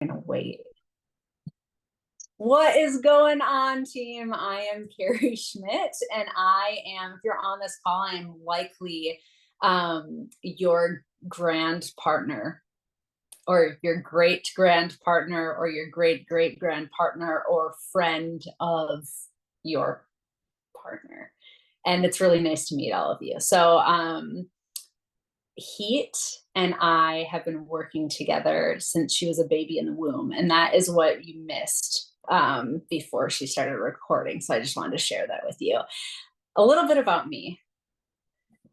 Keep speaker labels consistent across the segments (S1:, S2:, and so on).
S1: Gonna wait. What is going on, team? I am Kerri Schmidt, and I am, if you're on this call, I'm likely your grand partner, or your great grand partner, or your great great grand partner, or friend of your partner. And it's really nice to meet all of you. So, Heat and I have been working together since she was a baby in the womb, and that is what you missed before she started recording. So I just wanted to share that with you. A little bit about me.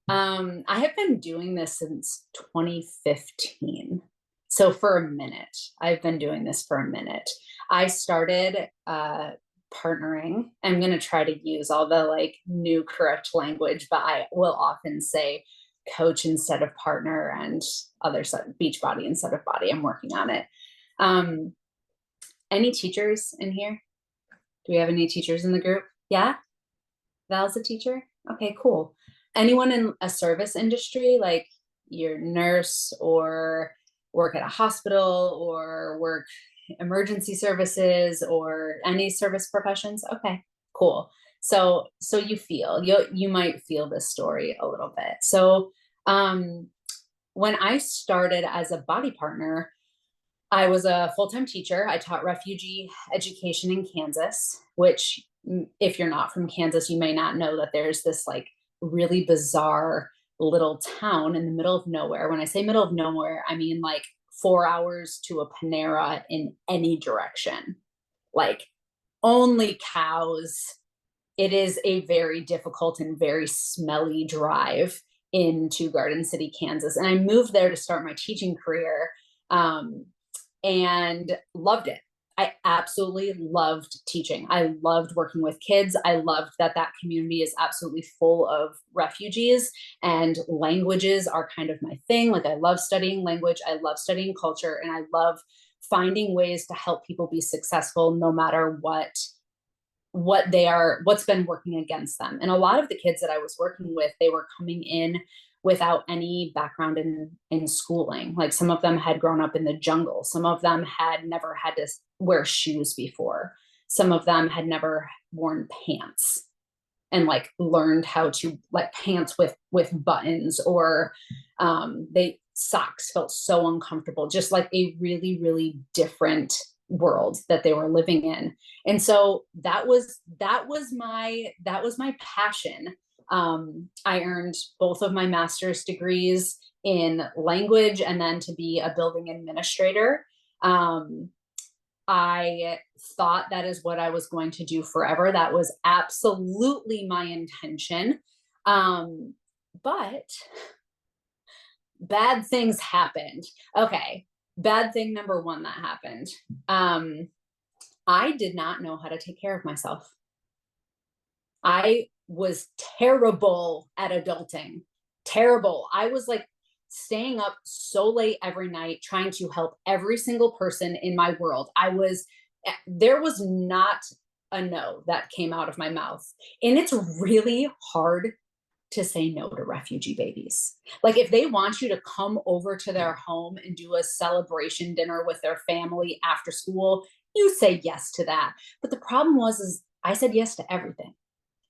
S1: I have been doing this since 2015. So for a minute, I've been doing this for a minute. I started partnering. I'm going to try to use all the like new correct language, but I will often say coach instead of partner and other side, beach body instead of body. I'm working on it. Any teachers in here? Do we have any teachers in the group? Yeah? Val's a teacher? Okay, cool. Anyone in a service industry, like your nurse or work at a hospital or work emergency services or any service professions? Okay, cool. So you might feel this story a little bit. So when I started as a body partner, I was a full-time teacher. I taught refugee education in Kansas, which if you're not from Kansas, you may not know that there's this like really bizarre little town in the middle of nowhere. When I say middle of nowhere, I mean like 4 hours to a Panera in any direction, like only cows. It is a very difficult and very smelly drive into Garden City, Kansas. And I moved there to start my teaching career. And loved it. I absolutely loved teaching. I loved working with kids. I loved that that community is absolutely full of refugees, and languages are kind of my thing. Like I love studying language. I love studying culture, and I love finding ways to help people be successful no matter what they are, what's been working against them. And a lot of the kids that I was working with, they were coming in without any background in schooling. Like some of them had grown up in the jungle. Some of them had never had to wear shoes before. Some of them had never worn pants and like learned how to like pants with buttons, or they socks felt so uncomfortable, just like a really, really different world that they were living in. And so that was my passion. I earned both of my master's degrees in language and then to be a building administrator. I thought that is what I was going to do forever. That was absolutely my intention. But bad things happened. Okay. Bad thing number one that happened. I did not know how to take care of myself. I was terrible at adulting. Terrible. I was like staying up so late every night trying to help every single person in my world. There was not a no that came out of my mouth. And it's really hard to say no to refugee babies. Like if they want you to come over to their home and do a celebration dinner with their family after school, you say yes to that. But the problem is I said yes to everything.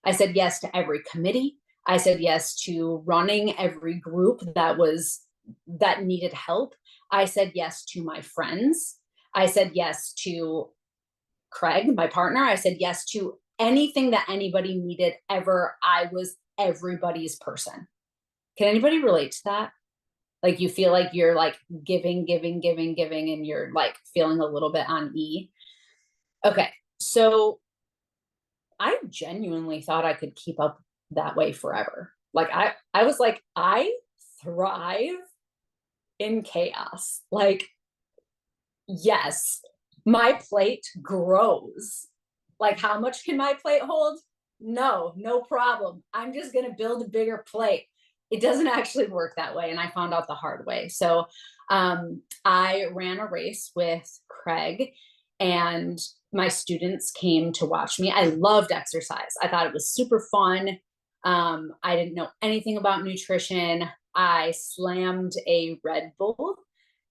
S1: I said yes to every committee. I said yes to running every group that needed help. I said yes to my friends. I said yes to Craig, my partner. I said yes to anything that anybody needed ever. I was everybody's person. Can anybody relate to that? Like you feel like you're like giving, and you're like feeling a little bit on E. Okay. So I genuinely thought I could keep up that way forever. Like I was like, I thrive in chaos. Like, yes, my plate grows. Like, how much can my plate hold? No problem. I'm just going to build a bigger plate. It doesn't actually work that way. And I found out the hard way. So I ran a race with Craig, and my students came to watch me. I loved exercise. I thought it was super fun. I didn't know anything about nutrition. I slammed a Red Bull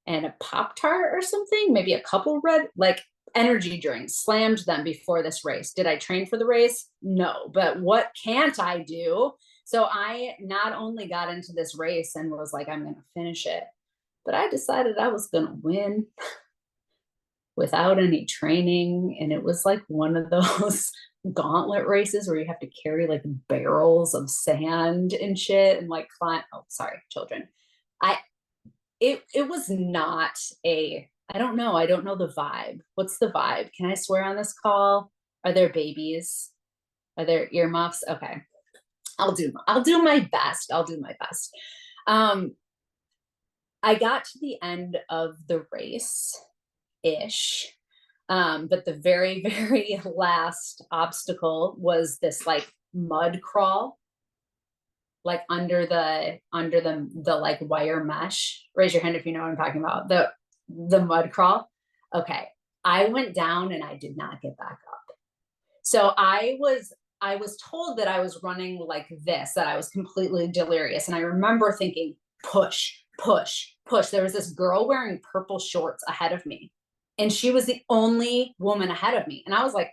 S1: and a Pop-Tart or something, maybe a couple red, like energy drinks, slammed them before this race. Did I train for the race? No, but what can't I do? So I not only got into this race and was like, I'm going to finish it, but I decided I was going to win without any training. And it was like one of those gauntlet races where you have to carry like barrels of sand and shit and like climb. Oh, sorry, children. I it was not a, I don't know. I don't know the vibe. What's the vibe? Can I swear on this call? Are there babies? Are there earmuffs? Okay. I'll do my best. I'll do my best. Um, I got to the end of the race ish. But the very, very last obstacle was this like mud crawl, like under the like wire mesh. Raise your hand if you know what I'm talking about. The mud crawl. Okay. I went down and I did not get back up. So I was told that I was running like this, that I was completely delirious. And I remember thinking, push, push, push. There was this girl wearing purple shorts ahead of me, and she was the only woman ahead of me. And I was like,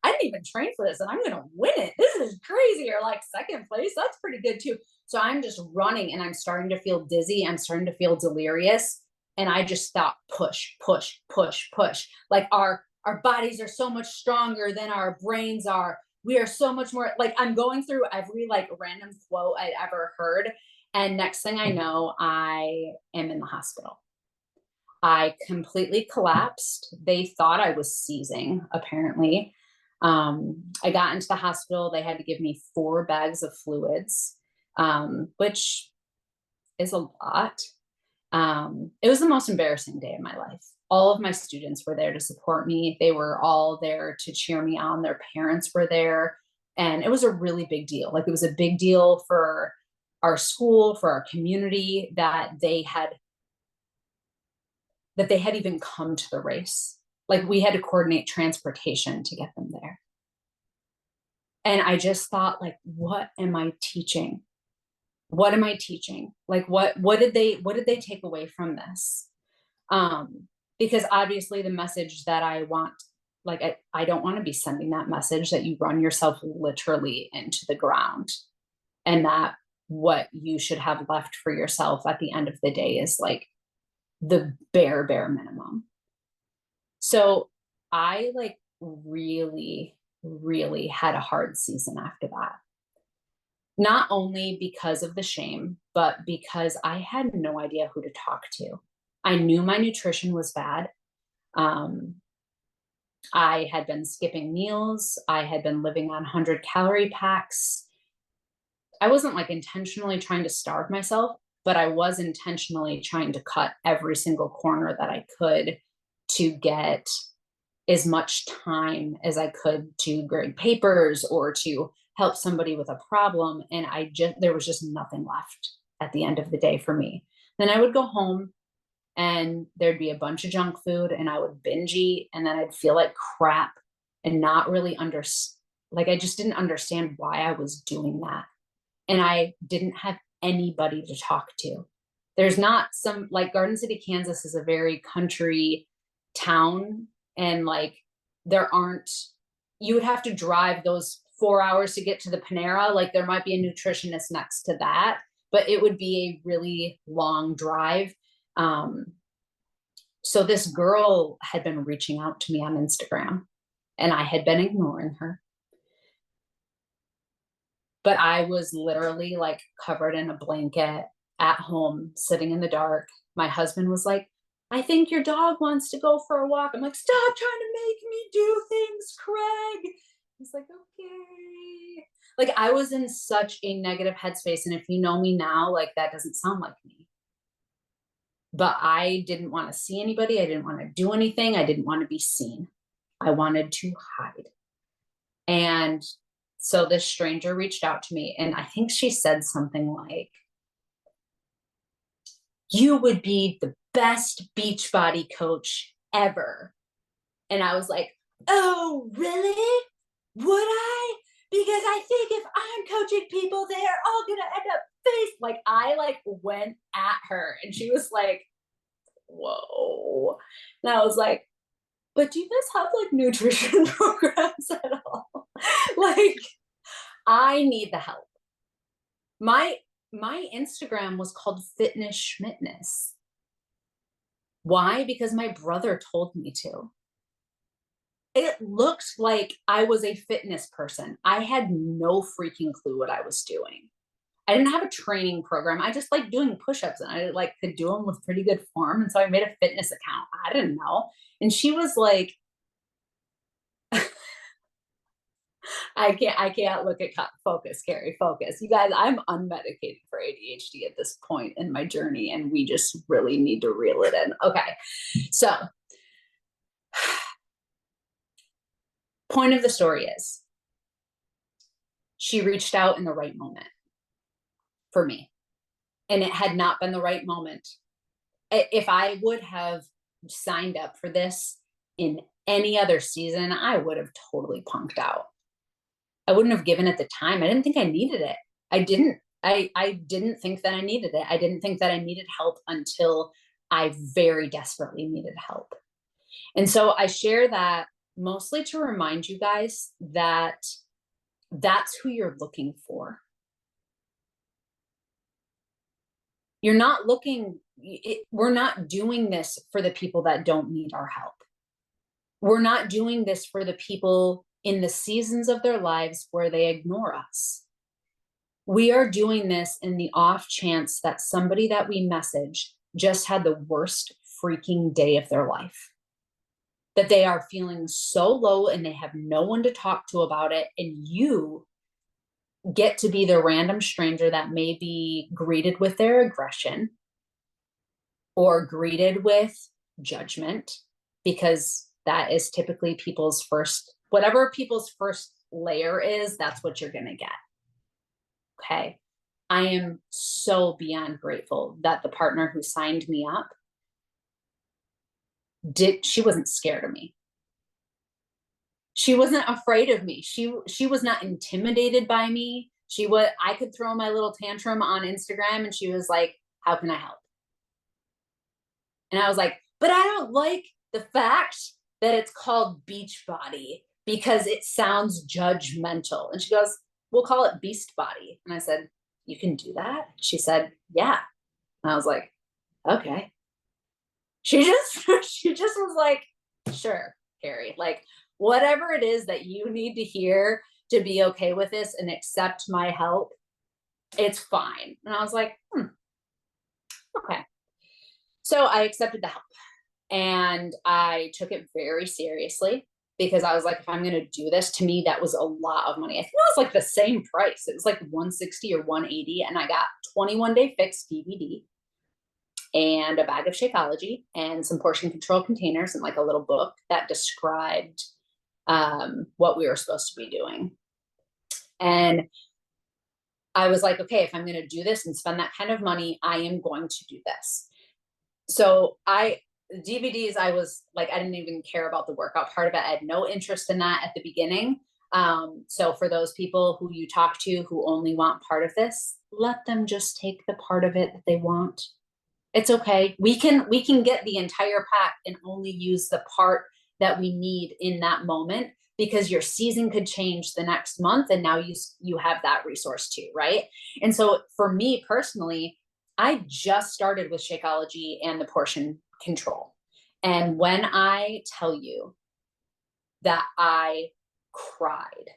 S1: I didn't even train for this and I'm going to win it. This is crazy. Or like second place. That's pretty good too. So I'm just running and I'm starting to feel dizzy. I'm starting to feel delirious. And I just thought, push, push, push, push. Like our bodies are so much stronger than our brains are. We are so much more, like I'm going through every like random quote I'd ever heard. And next thing I know, I am in the hospital. I completely collapsed. They thought I was seizing, apparently. I got into the hospital. They had to give me 4 bags of fluids, which is a lot. It was the most embarrassing day of my life. All of my students were there to support me. They were all there to cheer me on. Their parents were there. And it was a really big deal. Like it was a big deal for our school, for our community, that they had even come to the race. Like we had to coordinate transportation to get them there. And I just thought, like, what am I teaching? What am I teaching? Like what did they take away from this? Because obviously the message that I want, like I don't want to be sending that message that you run yourself literally into the ground, and that what you should have left for yourself at the end of the day is like the bare minimum. So I like really, really had a hard season after that. Not only because of the shame, but because I had no idea who to talk to. I knew my nutrition was bad. Um, I had been skipping meals. I had been living on 100-calorie packs. I wasn't like intentionally trying to starve myself, but I was intentionally trying to cut every single corner that I could to get as much time as I could to grade papers or to help somebody with a problem. And there was just nothing left at the end of the day for me. Then I would go home and there'd be a bunch of junk food and I would binge eat, and then I'd feel like crap and not really like I just didn't understand why I was doing that. And I didn't have anybody to talk to. There's not some, like Garden City, Kansas is a very country town, and like there aren't, you would have to drive those 4 hours to get to the Panera. Like there might be a nutritionist next to that, but it would be a really long drive. So this girl had been reaching out to me on Instagram and I had been ignoring her. But I was literally like covered in a blanket at home, sitting in the dark. My husband was like, I think your dog wants to go for a walk. I'm like, stop trying to make me do things, Craig. He's like, okay. Like I was in such a negative headspace. And if you know me now, like that doesn't sound like me. But I didn't want to see anybody. I didn't want to do anything. I didn't want to be seen. I wanted to hide. And so this stranger reached out to me, and I think she said something like, you would be the best Beachbody coach ever. And I was like, oh, really? Would I? Because I think if I'm coaching people, they are all going to end up face. Like I like went at her, and she was like, whoa. And I was like, but do you guys have like nutrition programs at all? Like, I need the help. My Instagram was called Fitness Schmitness. Why? Because my brother told me to. It looked like I was a fitness person. I had no freaking clue what I was doing. I didn't have a training program. I just like doing push-ups and I like could do them with pretty good form. And so I made a fitness account. I didn't know. And she was like, I can't look at focus, Kerri, focus. You guys, I'm unmedicated for ADHD at this point in my journey, and we just really need to reel it in. Okay. So point of the story is she reached out in the right moment for me. And it had not been the right moment. If I would have signed up for this in any other season, I would have totally punked out. I wouldn't have given it the time. I didn't think I needed it. I didn't think that I needed it. I didn't think that I needed help until I very desperately needed help. And so I share that mostly to remind you guys that that's who you're looking for. You're not looking, we're not doing this for the people that don't need our help. We're not doing this for the people in the seasons of their lives where they ignore us. We are doing this in the off chance that somebody that we message just had the worst freaking day of their life. That they are feeling so low and they have no one to talk to about it. And you get to be the random stranger that may be greeted with their aggression or greeted with judgment, because that is typically people's first, whatever people's first layer is, that's what you're going to get. Okay. I am so beyond grateful that the partner who signed me up she wasn't scared of me. She wasn't afraid of me. She was not intimidated by me. I could throw my little tantrum on Instagram and she was like, how can I help? And I was like, but I don't like the fact that it's called beach body because it sounds judgmental. And she goes, we'll call it beast body. And I said, you can do that? She said, yeah. And I was like, okay. She just was like, sure, Kerri, like whatever it is that you need to hear to be okay with this and accept my help, it's fine. And I was like, okay. So I accepted the help and I took it very seriously because I was like, if I'm going to do this, to me, that was a lot of money. I think it was like the same price. It was like 160 or 180. And I got 21-day fix DVD and a bag of Shakeology and some portion control containers and like a little book that described what we were supposed to be doing. And I was like, okay, if I'm going to do this and spend that kind of money, I am going to do this. So DVDs, I was like, I didn't even care about the workout part of it. I had no interest in that at the beginning. So for those people who you talk to who only want part of this, let them just take the part of it that they want. It's okay. We can get the entire pack and only use the part that we need in that moment, because your season could change the next month and now you have that resource too, right? And so for me personally, I just started with Shakeology and the portion control. And when I tell you that I cried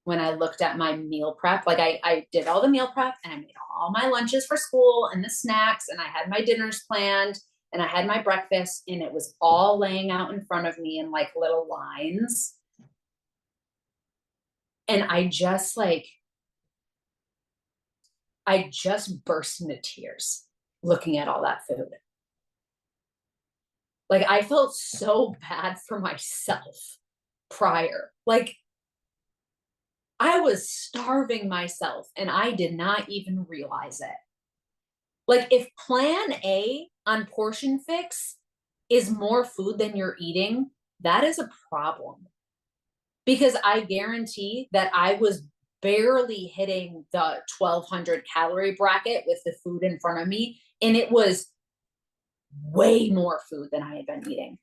S1: when I looked at my meal prep, like I did all the meal prep and I made all my lunches for school and the snacks and I had my dinners planned and I had my breakfast and it was all laying out in front of me in like little lines. And I just burst into tears looking at all that food. Like I felt so bad for myself prior. Like I was starving myself and I did not even realize it. Like if plan A on portion fix is more food than you're eating, that is a problem. Because I guarantee that I was barely hitting the 1,200 calorie bracket with the food in front of me. And it was way more food than I had been eating.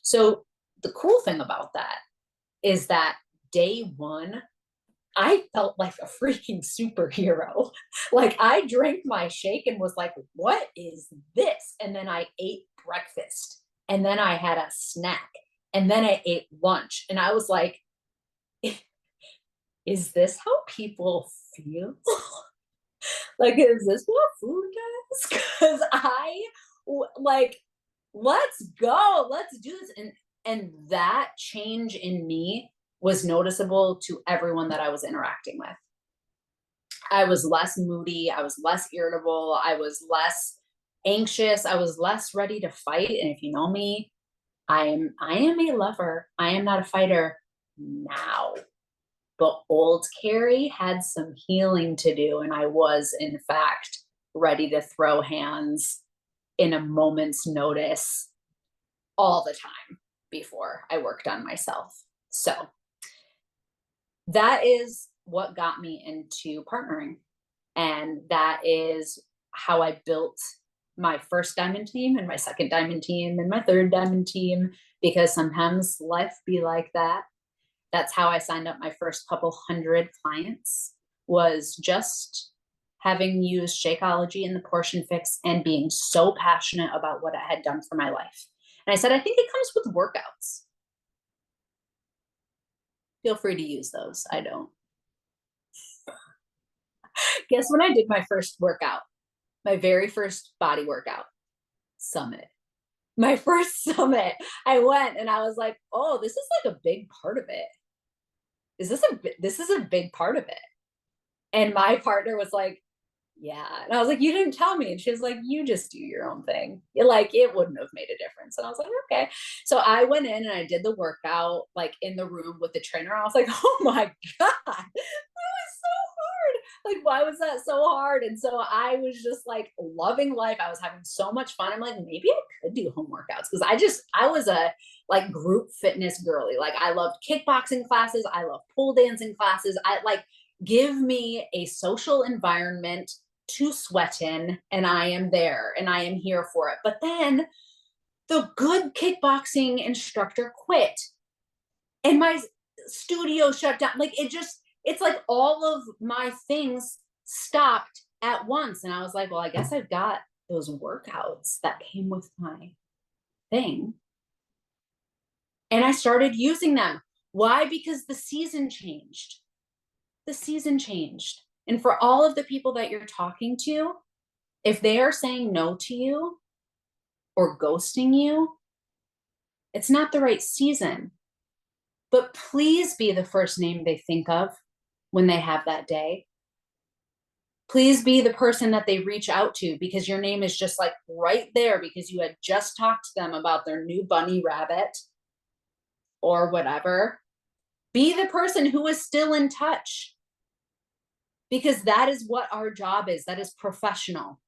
S1: So the cool thing about that is that day one, I felt like a freaking superhero. Like I drank my shake and was like, what is this? And then I ate breakfast and then I had a snack and then I ate lunch. And I was like, is this how people feel? Like, is this what food does? Because like, let's go, let's do this. And that change in me was noticeable to everyone that I was interacting with. I was less moody, I was less irritable, I was less anxious, I was less ready to fight. And if you know me, I am a lover. I am not a fighter now. But old Kerri had some healing to do, and I was, in fact, ready to throw hands in a moment's notice all the time before I worked on myself. So that is what got me into partnering. And that is how I built my first diamond team and my second diamond team and my third diamond team, because sometimes life be like that. That's how I signed up my first couple hundred clients, was just having used Shakeology and the Portion Fix and being so passionate about what it had done for my life. And I said, I think it comes with workouts. Feel free to use those. I don't. Guess when I did my first workout, my very first body workout, Summit. My first Summit, I went and I was like, oh, this is like a big part of it. This is a big part of it. And my partner was like, yeah. And I was like, you didn't tell me. And she was like, you just do your own thing. Like, it wouldn't have made a difference. And I was like, okay. So I went in and I did the workout, like in the room with the trainer. I was like, oh my God, that was so hard. Like, why was that so hard? And so I was just like loving life. I was having so much fun. I'm like, maybe I could do home workouts, because I was a like group fitness girly. Like, I loved kickboxing classes. I love pole dancing classes. I like, give me a social environment to sweat in, and I am there and I am here for it. But then the good kickboxing instructor quit and my studio shut down. Like, it's like all of my things stopped at once. And I was like, well, I guess I've got those workouts that came with my thing. And I started using them. Why? Because the season changed. The season changed. And for all of the people that you're talking to, if they are saying no to you or ghosting you, it's not the right season. But please be the first name they think of when they have that day. Please be the person that they reach out to, because your name is just like right there because you had just talked to them about their new bunny rabbit or whatever. Be the person who is still in touch, because that is what our job is. That is professional.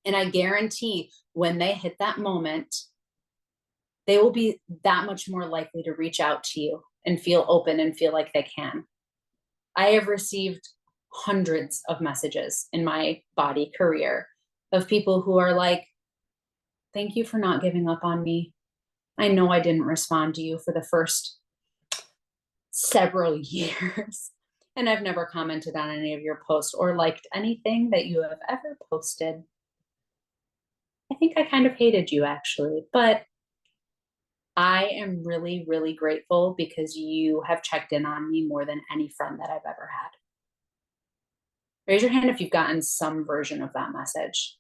S1: And I guarantee when they hit that moment, they will be that much more likely to reach out to you and feel open and feel like they can. I have received hundreds of messages in my body career of people who are like, thank you for not giving up on me. I know I didn't respond to you for the first several years. And I've never commented on any of your posts or liked anything that you have ever posted. I think I kind of hated you, actually, but I am really, really grateful because you have checked in on me more than any friend that I've ever had. Raise your hand if you've gotten some version of that message.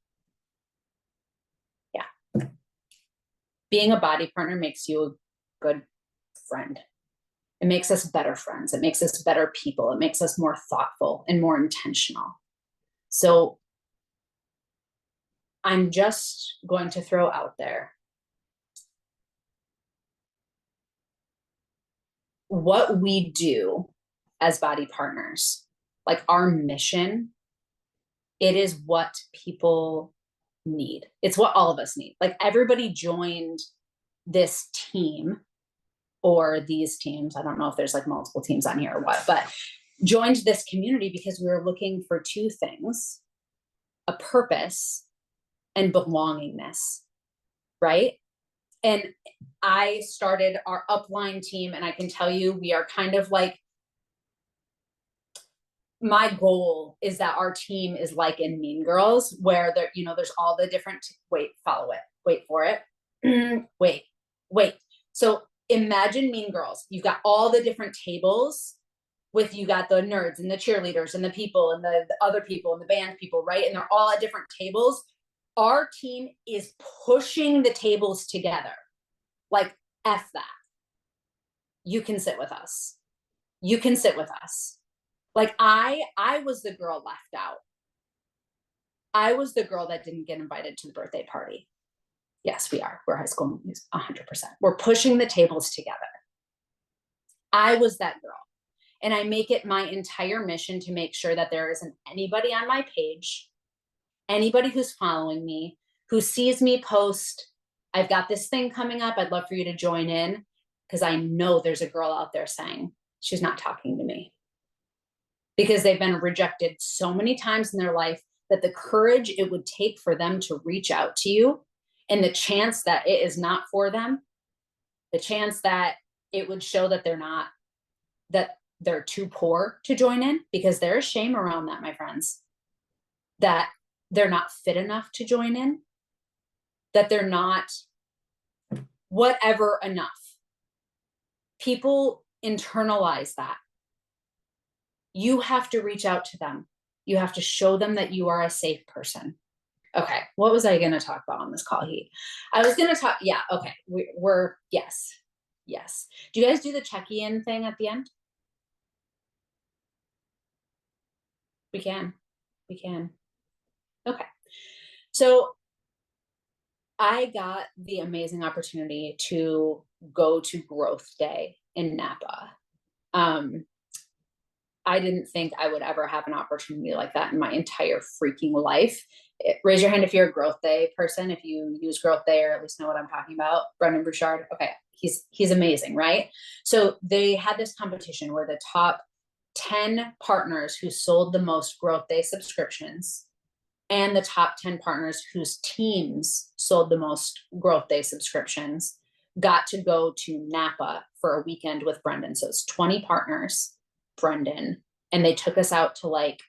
S1: Yeah. Being a body partner makes you a good friend. It makes us better friends. It makes us better people. It makes us more thoughtful and more intentional. So I'm just going to throw out there, what we do as body partners, like our mission, it is what people need. It's what all of us need. Like, everybody joined this team or these teams. I don't know if there's like multiple teams on here or what, but joined this community because we were looking for two things: a purpose and belongingness. right? And I started our upline team, and I can tell you, we are kind of like, my goal is that our team is like in Mean Girls, where there, there's all the different, follow it, wait for it. wait. So imagine Mean Girls. You've got all the different tables with, you got the nerds and the cheerleaders and the people and the other people and the band people, right? And they're all at different tables. Our team is pushing the tables together. Like, F that. You can sit with us. You can sit with us. Like, I was the girl left out. I was the girl that didn't get invited to the birthday party. Yes, we are. We're High School Music, 100%. We're pushing the tables together. I was that girl. And I make it my entire mission to make sure that there isn't anybody on my page, anybody who's following me, who sees me post, I've got this thing coming up, I'd love for you to join in, because I know there's a girl out there saying, she's not talking to me. Because they've been rejected so many times in their life that the courage it would take for them to reach out to you, and the chance that it is not for them, the chance that it would show that they're too poor to join in, because there is shame around that, my friends, that they're not fit enough to join in, that they're not whatever enough. People internalize that. You have to reach out to them. You have to show them that you are a safe person. Okay, what was I going to talk about on this call, Heat? I was going to talk, yeah, okay, we're yes. Do you guys do the check-in thing at the end? We can. Okay. So I got the amazing opportunity to go to Growth Day in Napa. I didn't think I would ever have an opportunity like that in my entire freaking life. Raise your hand if you're a Growth Day person, if you use Growth Day, or at least know what I'm talking about. Brendan Bouchard. Okay. He's amazing, right? So they had this competition where the top 10 partners who sold the most Growth Day subscriptions, and the top 10 partners whose teams sold the most Growth Day subscriptions, got to go to Napa for a weekend with Brendan. So it's 20 partners, Brendan, and they took us out to like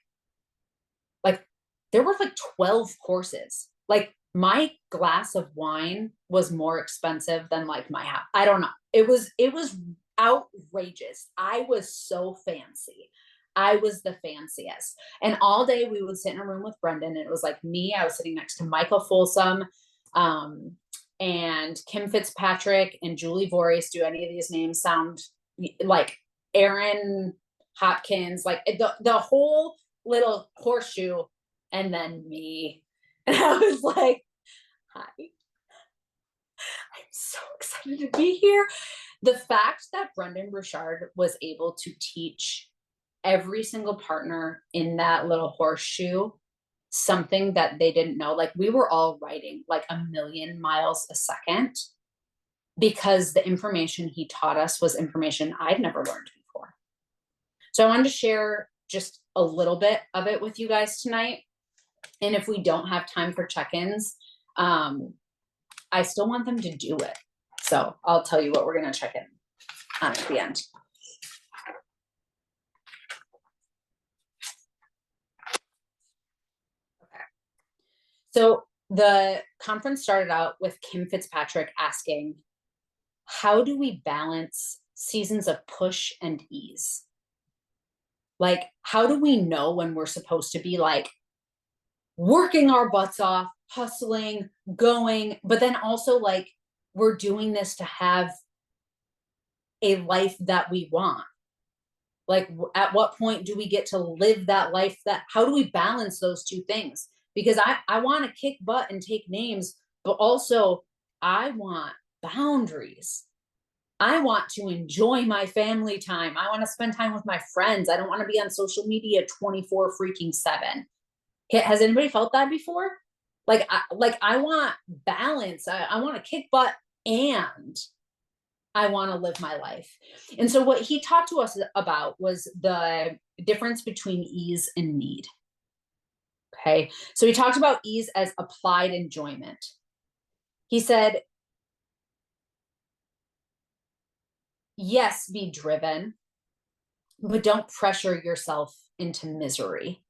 S1: there were like 12 courses. Like, my glass of wine was more expensive than like my house. I don't know. It was outrageous. I was so fancy. I was the fanciest. And all day we would sit in a room with Brendan. And it was like me, I was sitting next to Michael Folsom, and Kim Fitzpatrick and Julie Voorhees. Do any of these names sound like Aaron Hopkins? Like the whole little horseshoe, and then me. And I was like, hi, I'm so excited to be here. The fact that Brendan Bouchard was able to teach every single partner in that little horseshoe something that they didn't know. Like, we were all writing like 1,000,000 miles a second, because the information he taught us was information I'd never learned before. So I wanted to share just a little bit of it with you guys tonight. And if we don't have time for check-ins, I still want them to do it. So I'll tell you what we're going to check in on at the end. Okay. So the conference started out with Kim Fitzpatrick asking, how do we balance seasons of push and ease? Like, how do we know when we're supposed to be like working our butts off, hustling, going, but then also like we're doing this to have a life that we want? Like, at what point do we get to live that life? How do we balance those two things? Because I want to kick butt and take names, but also I want boundaries. I want to enjoy my family time. I want to spend time with my friends. I don't want to be on social media 24 freaking 7. Has anybody felt that before? Like I want balance. I want to kick butt, and I want to live my life. And so what he talked to us about was the difference between ease and need. Okay. So he talked about ease as applied enjoyment. He said, yes, be driven, but don't pressure yourself into misery.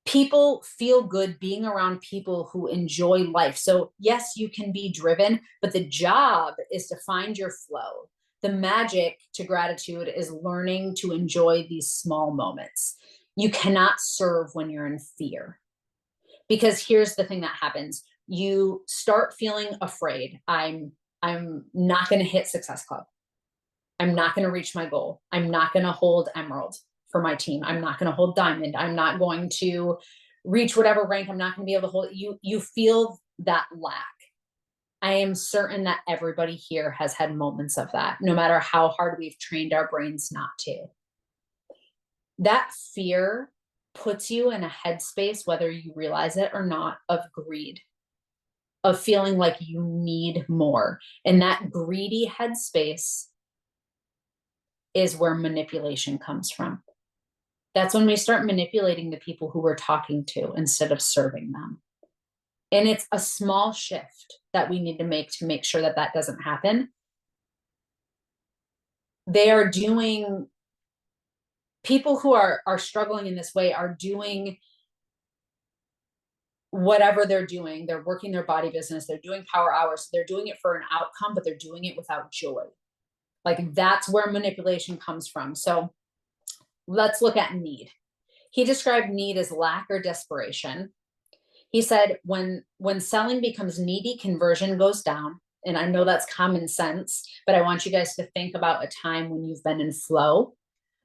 S1: People feel good being around people who enjoy life. So, yes, you can be driven, but the job is to find your flow. The magic to gratitude is learning to enjoy these small moments. You cannot serve when you're in fear. Because here's the thing that happens. You start feeling afraid. I'm not going to hit Success Club. I'm not going to reach my goal. I'm not going to hold Emerald for my team. I'm not going to hold Diamond. I'm not going to reach whatever rank. I'm not going to be able to hold it. You feel that lack. I am certain that everybody here has had moments of that, no matter how hard we've trained our brains not to. That fear puts you in a headspace, whether you realize it or not, of greed, of feeling like you need more. And that greedy headspace is where manipulation comes from. That's when we start manipulating the people who we're talking to instead of serving them. And it's a small shift that we need to make sure that that doesn't happen. People who are struggling in this way are doing whatever they're doing. They're working their body business. They're doing power hours. They're doing it for an outcome, but they're doing it without joy. Like, that's where manipulation comes from. So let's look at need. He described need as lack or desperation. He said, when selling becomes needy, conversion goes down. And I know that's common sense, but I want you guys to think about a time when you've been in flow,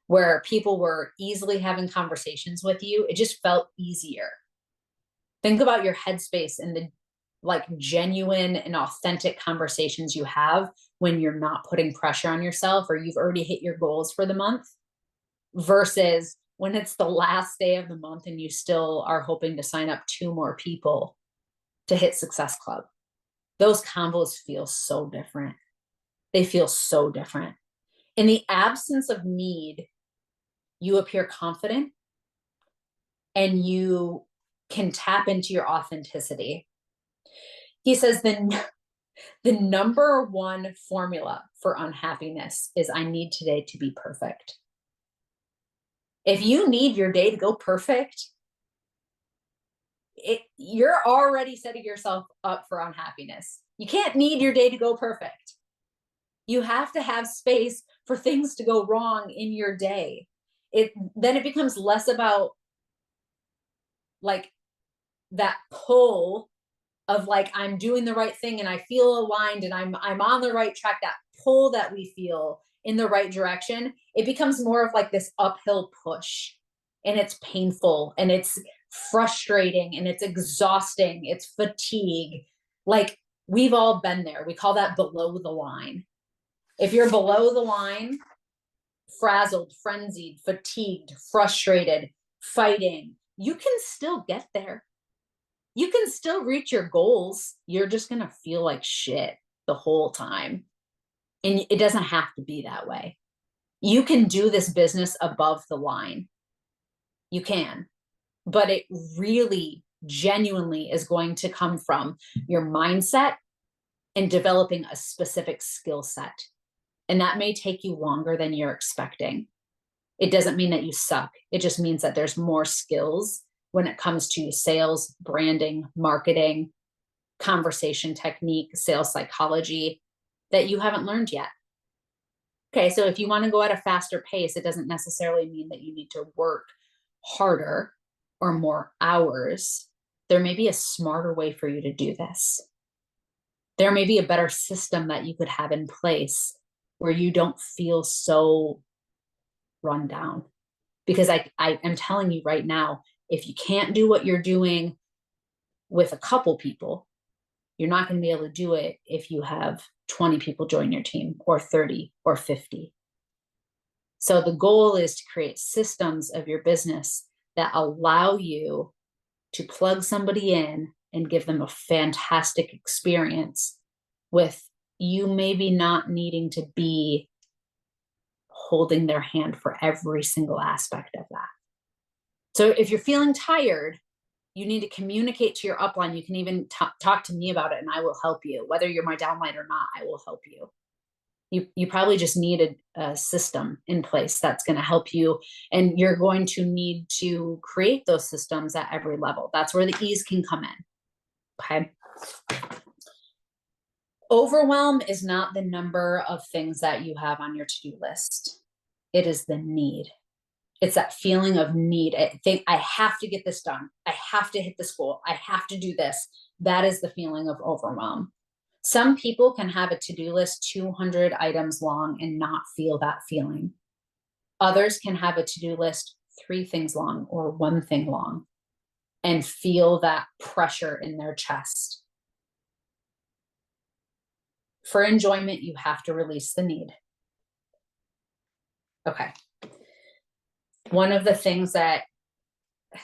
S1: where people were easily having conversations with you. It just felt easier. Think about your headspace and the genuine and authentic conversations you have when you're not putting pressure on yourself, or you've already hit your goals for the month, versus when it's the last day of the month and you still are hoping to sign up 2 more people to hit Success Club. Those convos feel so different. They feel so different. In the absence of need, you appear confident and you can tap into your authenticity. He says the number one formula for unhappiness is, I need today to be perfect. If you need your day to go perfect, you're already setting yourself up for unhappiness. You can't need your day to go perfect. You have to have space for things to go wrong in your day. Then it becomes less about that pull of I'm doing the right thing and I feel aligned and I'm on the right track. That pull that we feel in the right direction, it becomes more of this uphill push, and it's painful and it's frustrating and it's exhausting. It's fatigue. We've all been there. We call that below the line. If you're below the line, frazzled, frenzied, fatigued, frustrated, fighting, you can still get there. You can still reach your goals. You're just going to feel like shit the whole time. And it doesn't have to be that way. You can do this business above the line. You can. But it really, genuinely is going to come from your mindset and developing a specific skill set. And that may take you longer than you're expecting. It doesn't mean that you suck. It just means that there's more skills when it comes to sales, branding, marketing, conversation technique, sales psychology that you haven't learned yet. Okay, so if you want to go at a faster pace, it doesn't necessarily mean that you need to work harder or more hours. There may be a smarter way for you to do this. There may be a better system that you could have in place where you don't feel so run down. Because I am telling you right now, if you can't do what you're doing with a couple people, you're not going to be able to do it if you have 20 people join your team, or 30 or 50. So the goal is to create systems of your business that allow you to plug somebody in and give them a fantastic experience, with you maybe not needing to be holding their hand for every single aspect of that. So if you're feeling tired, You need to communicate to your upline. You can even talk to me about it and I will help you. Whether you're my downline or not, I will help you. You probably just need a system in place that's going to help you. And you're going to need to create those systems at every level. That's where the ease can come in. Okay. Overwhelm is not the number of things that you have on your to-do list. It is the need. It's that feeling of need. I have to get this done. I have to hit this goal. I have to do this. That is the feeling of overwhelm. Some people can have a to-do list 200 items long and not feel that feeling. Others can have a to-do list 3 things long or 1 thing long and feel that pressure in their chest. For enjoyment, you have to release the need. Okay. One of the things that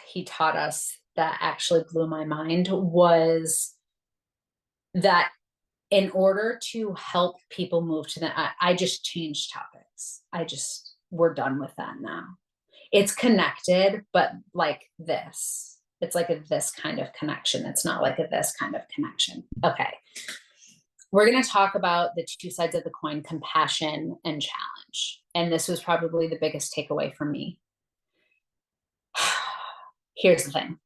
S1: he taught us that actually blew my mind was that in order to help people move to I just changed topics. We're done with that now. It's connected, but like this. It's like this kind of connection. It's not like this kind of connection. Okay. We're going to talk about the 2 sides of the coin, compassion and challenge. And this was probably the biggest takeaway for me. Here's the thing.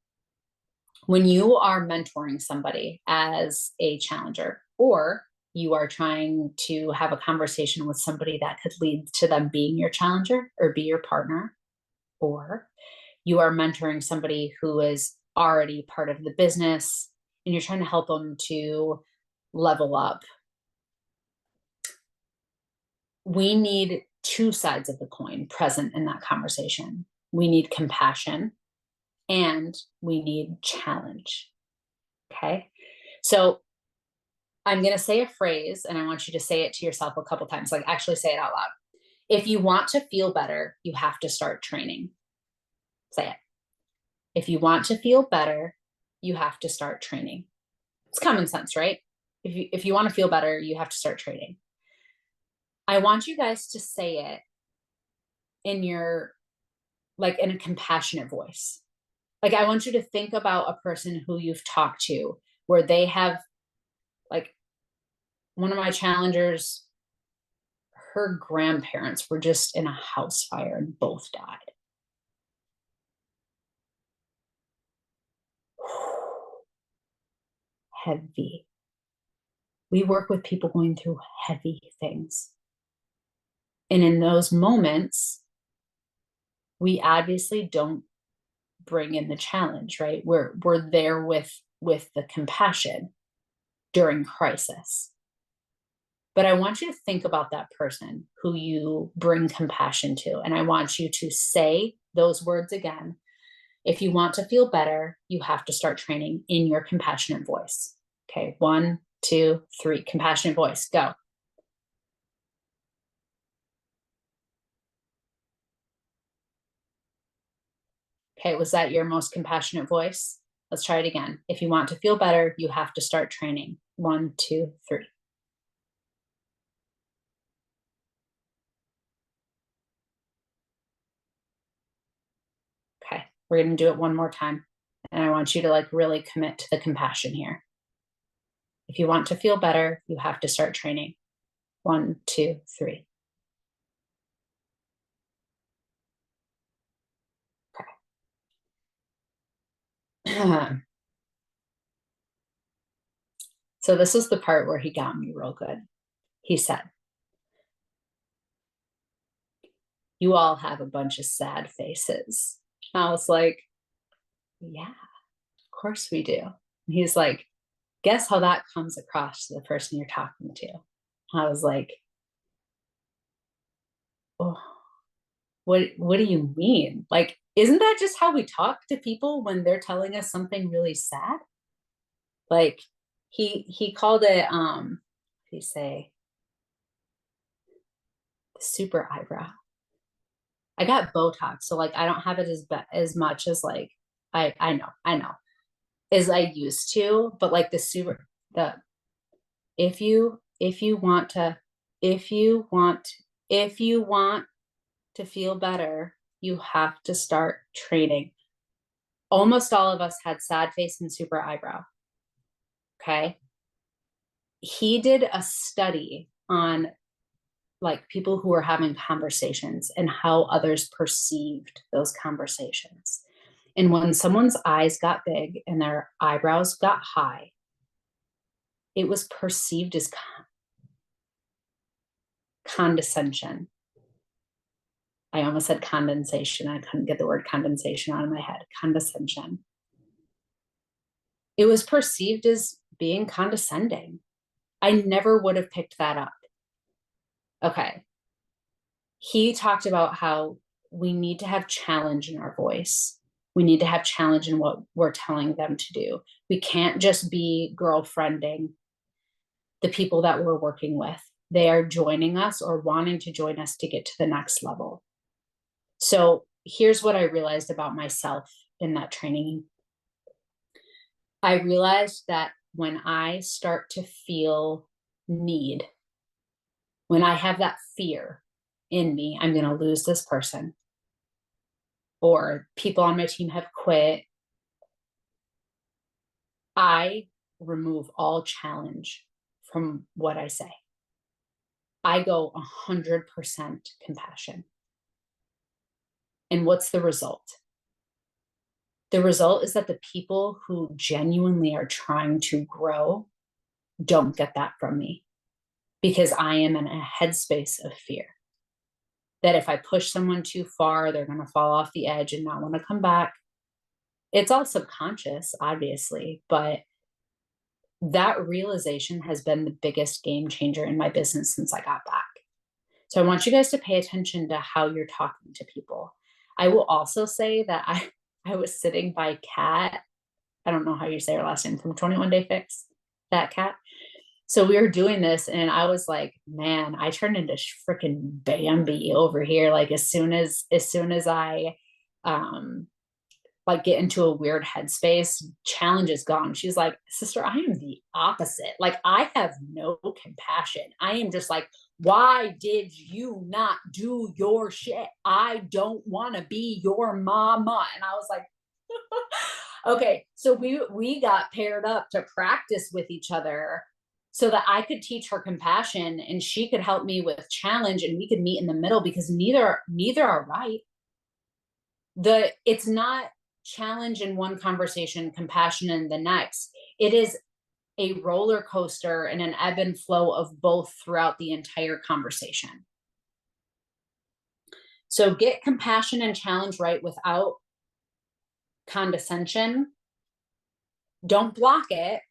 S1: When you are mentoring somebody as a challenger, or you are trying to have a conversation with somebody that could lead to them being your challenger or be your partner, or you are mentoring somebody who is already part of the business and you're trying to help them to level up, we need 2 sides of the coin present in that conversation. We need compassion and we need challenge. Okay. So I'm going to say a phrase and I want you to say it to yourself a couple times, like actually say it out loud. If you want to feel better, you have to start training. Say it. If you want to feel better, you have to start training. It's common sense, right? If you want to feel better, you have to start training. I want you guys to say it in your, like in a compassionate voice. Like I want you to think about a person who you've talked to where they have, like one of my challengers, her grandparents were just in a house fire and both died. Heavy. We work with people going through heavy things. And in those moments, we obviously don't bring in the challenge, right? We're there with the compassion during crisis. But I want you to think about that person who you bring compassion to. And I want you to say those words again. If you want to feel better, you have to start training in your compassionate voice. Okay, 1, 2, 3, compassionate voice, go. Okay, was that your most compassionate voice? Let's try it again. If you want to feel better, you have to start training. 1, 2, 3. Okay, we're going to do it one more time. And I want you to like really commit to the compassion here. If you want to feel better, you have to start training. 1, 2, 3. Okay. So this is the part where he got me real good. He said, you all have a bunch of sad faces. I was like, yeah, of course we do. And he's like, guess how that comes across to the person you're talking to? I was like, oh, what do you mean? Like, isn't that just how we talk to people when they're telling us something really sad? Like he called it what did he say? Super eyebrow. I got Botox, so like I don't have it as much as like I know as I used to, but like the if you want to if you want to feel better, you have to start training. almost all of us had sad face and super eyebrow. Okay. He did a study on like people who were having conversations and how others perceived those conversations. And when someone's eyes got big and their eyebrows got high, it was perceived as condescension. I almost said condensation. I couldn't get the word condensation out of my head. Condescension. It was perceived as being condescending. I never would have picked that up. Okay. He talked about how we need to have challenge in our voice. We need to have challenge in what we're telling them to do. We can't just be girlfriending the people that we're working with. They are joining us or wanting to join us to get to the next level. So here's what I realized about myself in that training. I realized that when I start to feel need, when I have that fear in me, I'm going to lose this person, or people on my team have quit, I remove all challenge from what I say. I go 100% compassion. And what's the result? The result is that the people who genuinely are trying to grow don't get that from me, because I am in a headspace of fear that if I push someone too far, they're going to fall off the edge and not want to come back. It's all subconscious, obviously, but that realization has been the biggest game changer in my business since I got back. So I want you guys to pay attention to how you're talking to people. I will also say that I was sitting by Kat. I don't know how you say her last name, from 21 Day Fix, that Kat. So we were doing this and I was like, man, I turned into freaking Bambi over here. Like as soon as I like get into a weird headspace, challenge is gone. She's like, sister, I am the opposite. Like I have no compassion. I am just like, why did you not do your shit? I don't want to be your mama. And I was like, okay. So we got paired up to practice with each other so that I could teach her compassion and she could help me with challenge, and we could meet in the middle, because neither are right. It's not challenge in one conversation, compassion in the next. It is a roller coaster and an ebb and flow of both throughout the entire conversation. So get compassion and challenge right without condescension. Don't block it.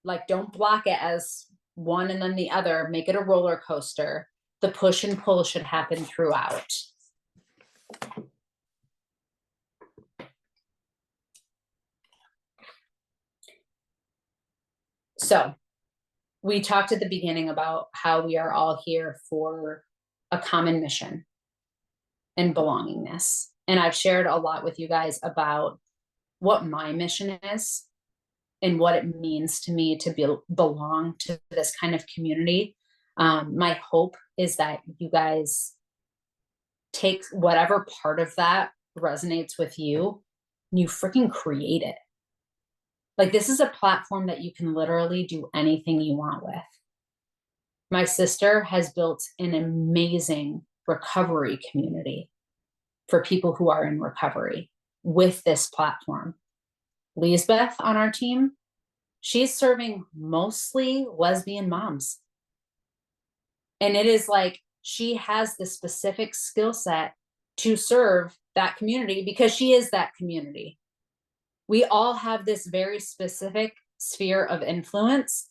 S1: Like, don't block it as one and then the other. Make it a roller coaster. The push and pull should happen throughout. So we talked at the beginning about how we are all here for a common mission and belongingness. And I've shared a lot with you guys about what my mission is and what it means to me to belong to this kind of community. My hope is that you guys take whatever part of that resonates with you and you freaking create it. Like, this is a platform that you can literally do anything you want with. My sister has built an amazing recovery community for people who are in recovery with this platform. Lisbeth on our team, she's serving mostly lesbian moms. And it is like she has the specific skill set to serve that community because she is that community. We all have this very specific sphere of influence,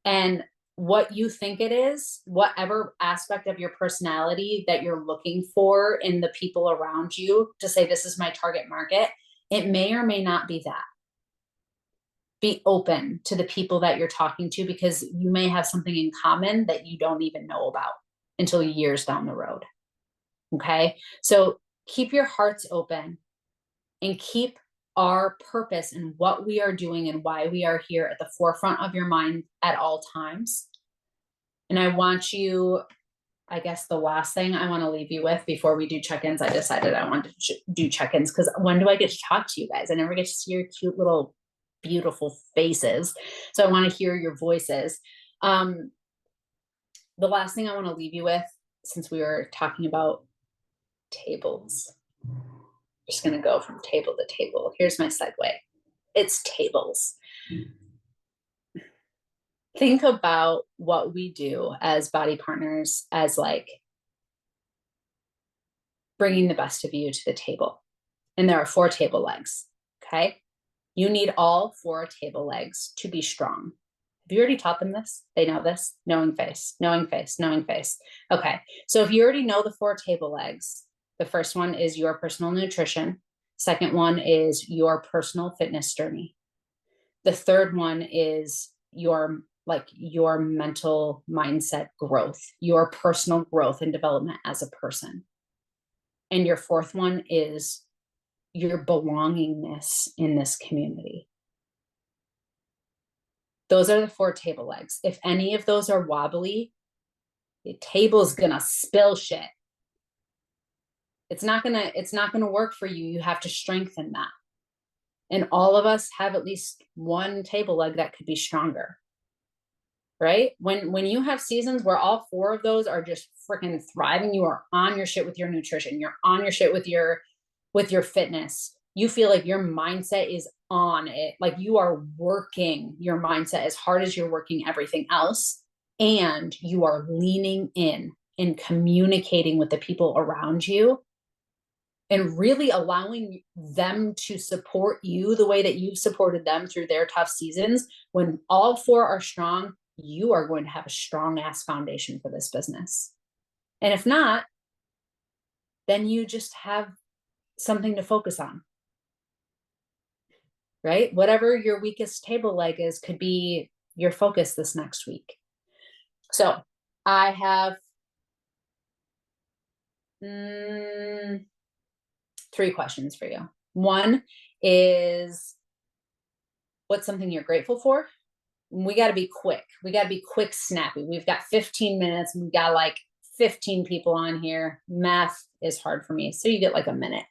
S1: and what you think it is, whatever aspect of your personality that you're looking for in the people around you to say, this is my target market, it may or may not be that. Be open to the people that you're talking to, because you may have something in common that you don't even know about until years down the road. Okay. So keep your hearts open and keep our purpose and what we are doing and why we are here at the forefront of your mind at all times. And I want you I guess the last thing I want to leave you with before we do check-ins, I decided I wanted to do check-ins because when do I get to talk to you guys? I never get to see your cute little beautiful faces. So I want to hear your voices. The last thing I want to leave you with, since we were talking about tables, I'm just going to go from table to table. Here's my segue. It's tables. Think about what we do as body partners as like bringing the best of you to the table. And there are 4 table legs, okay? You need all 4 table legs to be strong. Have you already taught them this? They know this? Knowing face, knowing face, knowing face. Okay, so if you already know the 4 table legs, the first one is your personal nutrition. Second one is your personal fitness journey. The third one is your mental mindset growth, your personal growth and development as a person. And your fourth one is your belongingness in this community. Those are the 4 table legs. If any of those are wobbly, the table's gonna spill shit. It's not gonna work for you. You have to strengthen that. And all of us have at least one table leg that could be stronger. Right? When you have seasons where all 4 of those are just freaking thriving, you are on your shit with your nutrition, you're on your shit with your fitness. You feel like your mindset is on it. Like you are working your mindset as hard as you're working everything else. And you are leaning in and communicating with the people around you and really allowing them to support you the way that you've supported them through their tough seasons. When all 4 are strong, you are going to have a strong ass foundation for this business. And if not, then you just have something to focus on, right? Whatever your weakest table leg is could be your focus this next week. So I have 3 questions for you. One is, what's something you're grateful for? We got to be quick. We got to be quick, snappy. We've got 15 minutes. We've got like 15 people on here. Math is hard for me. So you get like a minute.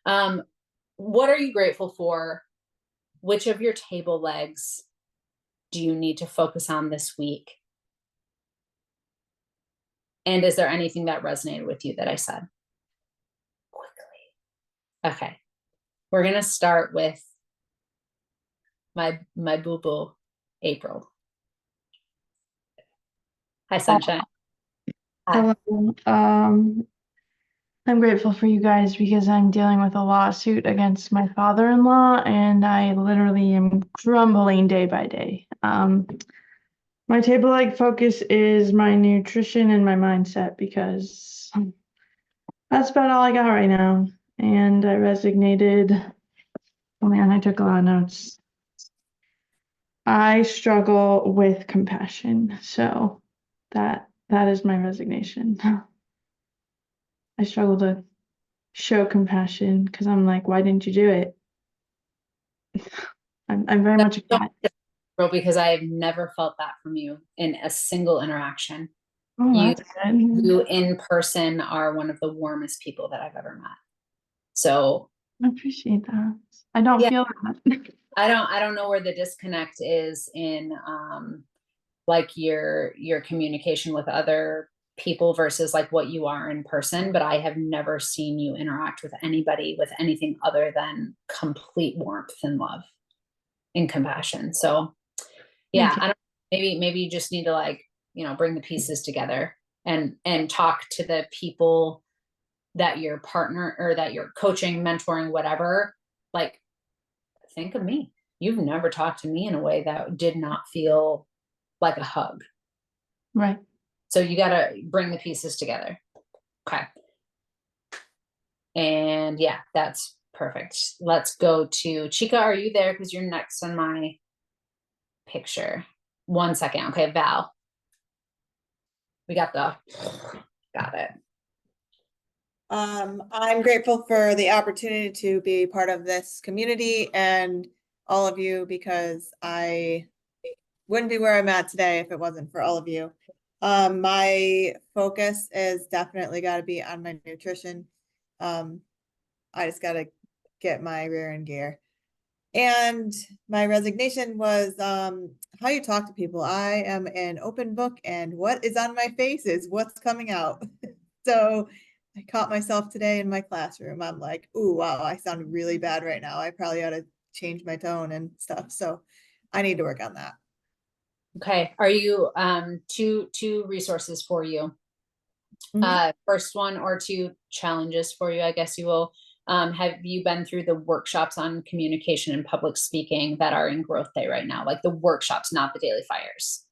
S1: What are you grateful for? Which of your table legs do you need to focus on this week? And is there anything that resonated with you that I said? Quickly. Okay. We're going to start with my boo-boo, April. Hi, Sunshine. Hi.
S2: Hello. I'm grateful for you guys because I'm dealing with a lawsuit against my father-in-law, and I literally am grumbling day by day. My table leg focus is my nutrition and my mindset because that's about all I got right now. And I resignated. Oh man, I took a lot of notes. I struggle with compassion, so that is my resignation. I struggle to show compassion because I'm like, why didn't you do it? I'm very much a cat.
S1: Because I have never felt that from you in a single interaction.
S2: Oh, that's good.
S1: You in person are one of the warmest people that I've ever met. So
S2: I appreciate that. I don't feel that.
S1: I don't know where the disconnect is in like your communication with other people versus like what you are in person, but I have never seen you interact with anybody with anything other than complete warmth and love and compassion. So yeah, I don't, maybe you just need to like, bring the pieces together and talk to the people that your partner or that you're coaching, mentoring, whatever. Like, think of me. You've never talked to me in a way that did not feel like a hug.
S2: Right.
S1: So you got to bring the pieces together. Okay. And yeah, that's perfect. Let's go to Chica. Are you there? Because you're next on my picture. 1 second. Okay, Val. We got it.
S3: I'm grateful for the opportunity to be part of this community and all of you because I wouldn't be where I'm at today if it wasn't for all of you. My focus is definitely got to be on my nutrition. I just got to get my rear end gear. And my resignation was how you talk to people. I am an open book, and what is on my face is what's coming out. So I caught myself today in my classroom. I'm like, ooh, wow, I sound really bad right now. I probably ought to change my tone and stuff. So I need to work on that.
S1: Okay. Are you two resources for you? First one or two challenges for you, I guess you will. Have you been through the workshops on communication and public speaking that are in Growth Day right now? Like the workshops, not the daily fires.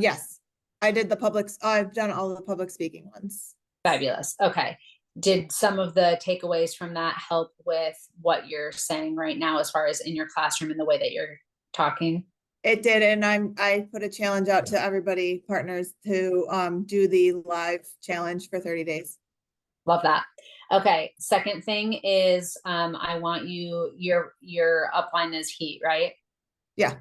S3: Yes, I did the public, I've done all the public speaking ones.
S1: Fabulous. Okay. Did some of the takeaways from that help with what you're saying right now as far as in your classroom and the way that you're talking?
S3: It did, and I put a challenge out to everybody, partners, to do the live challenge for 30 days.
S1: Love that. Okay. Second thing is I want you, your upline is heat, right?
S3: Yeah.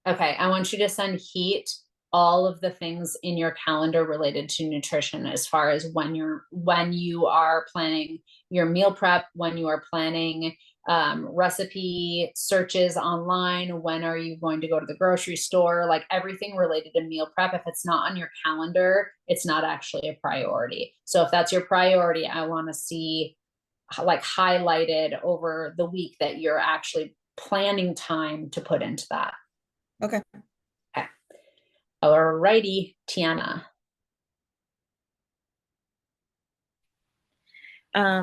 S1: Okay. I want you to send heat all of the things in your calendar related to nutrition as far as when you are planning your meal prep, when you are planning recipe searches online, when are you going to go to the grocery store, like everything related to meal prep. If it's not on your calendar, it's not actually a priority. So if that's your priority, I want to see like highlighted over the week that you're actually planning time to put into that.
S3: Okay.
S1: Okay. Alrighty, Tiana.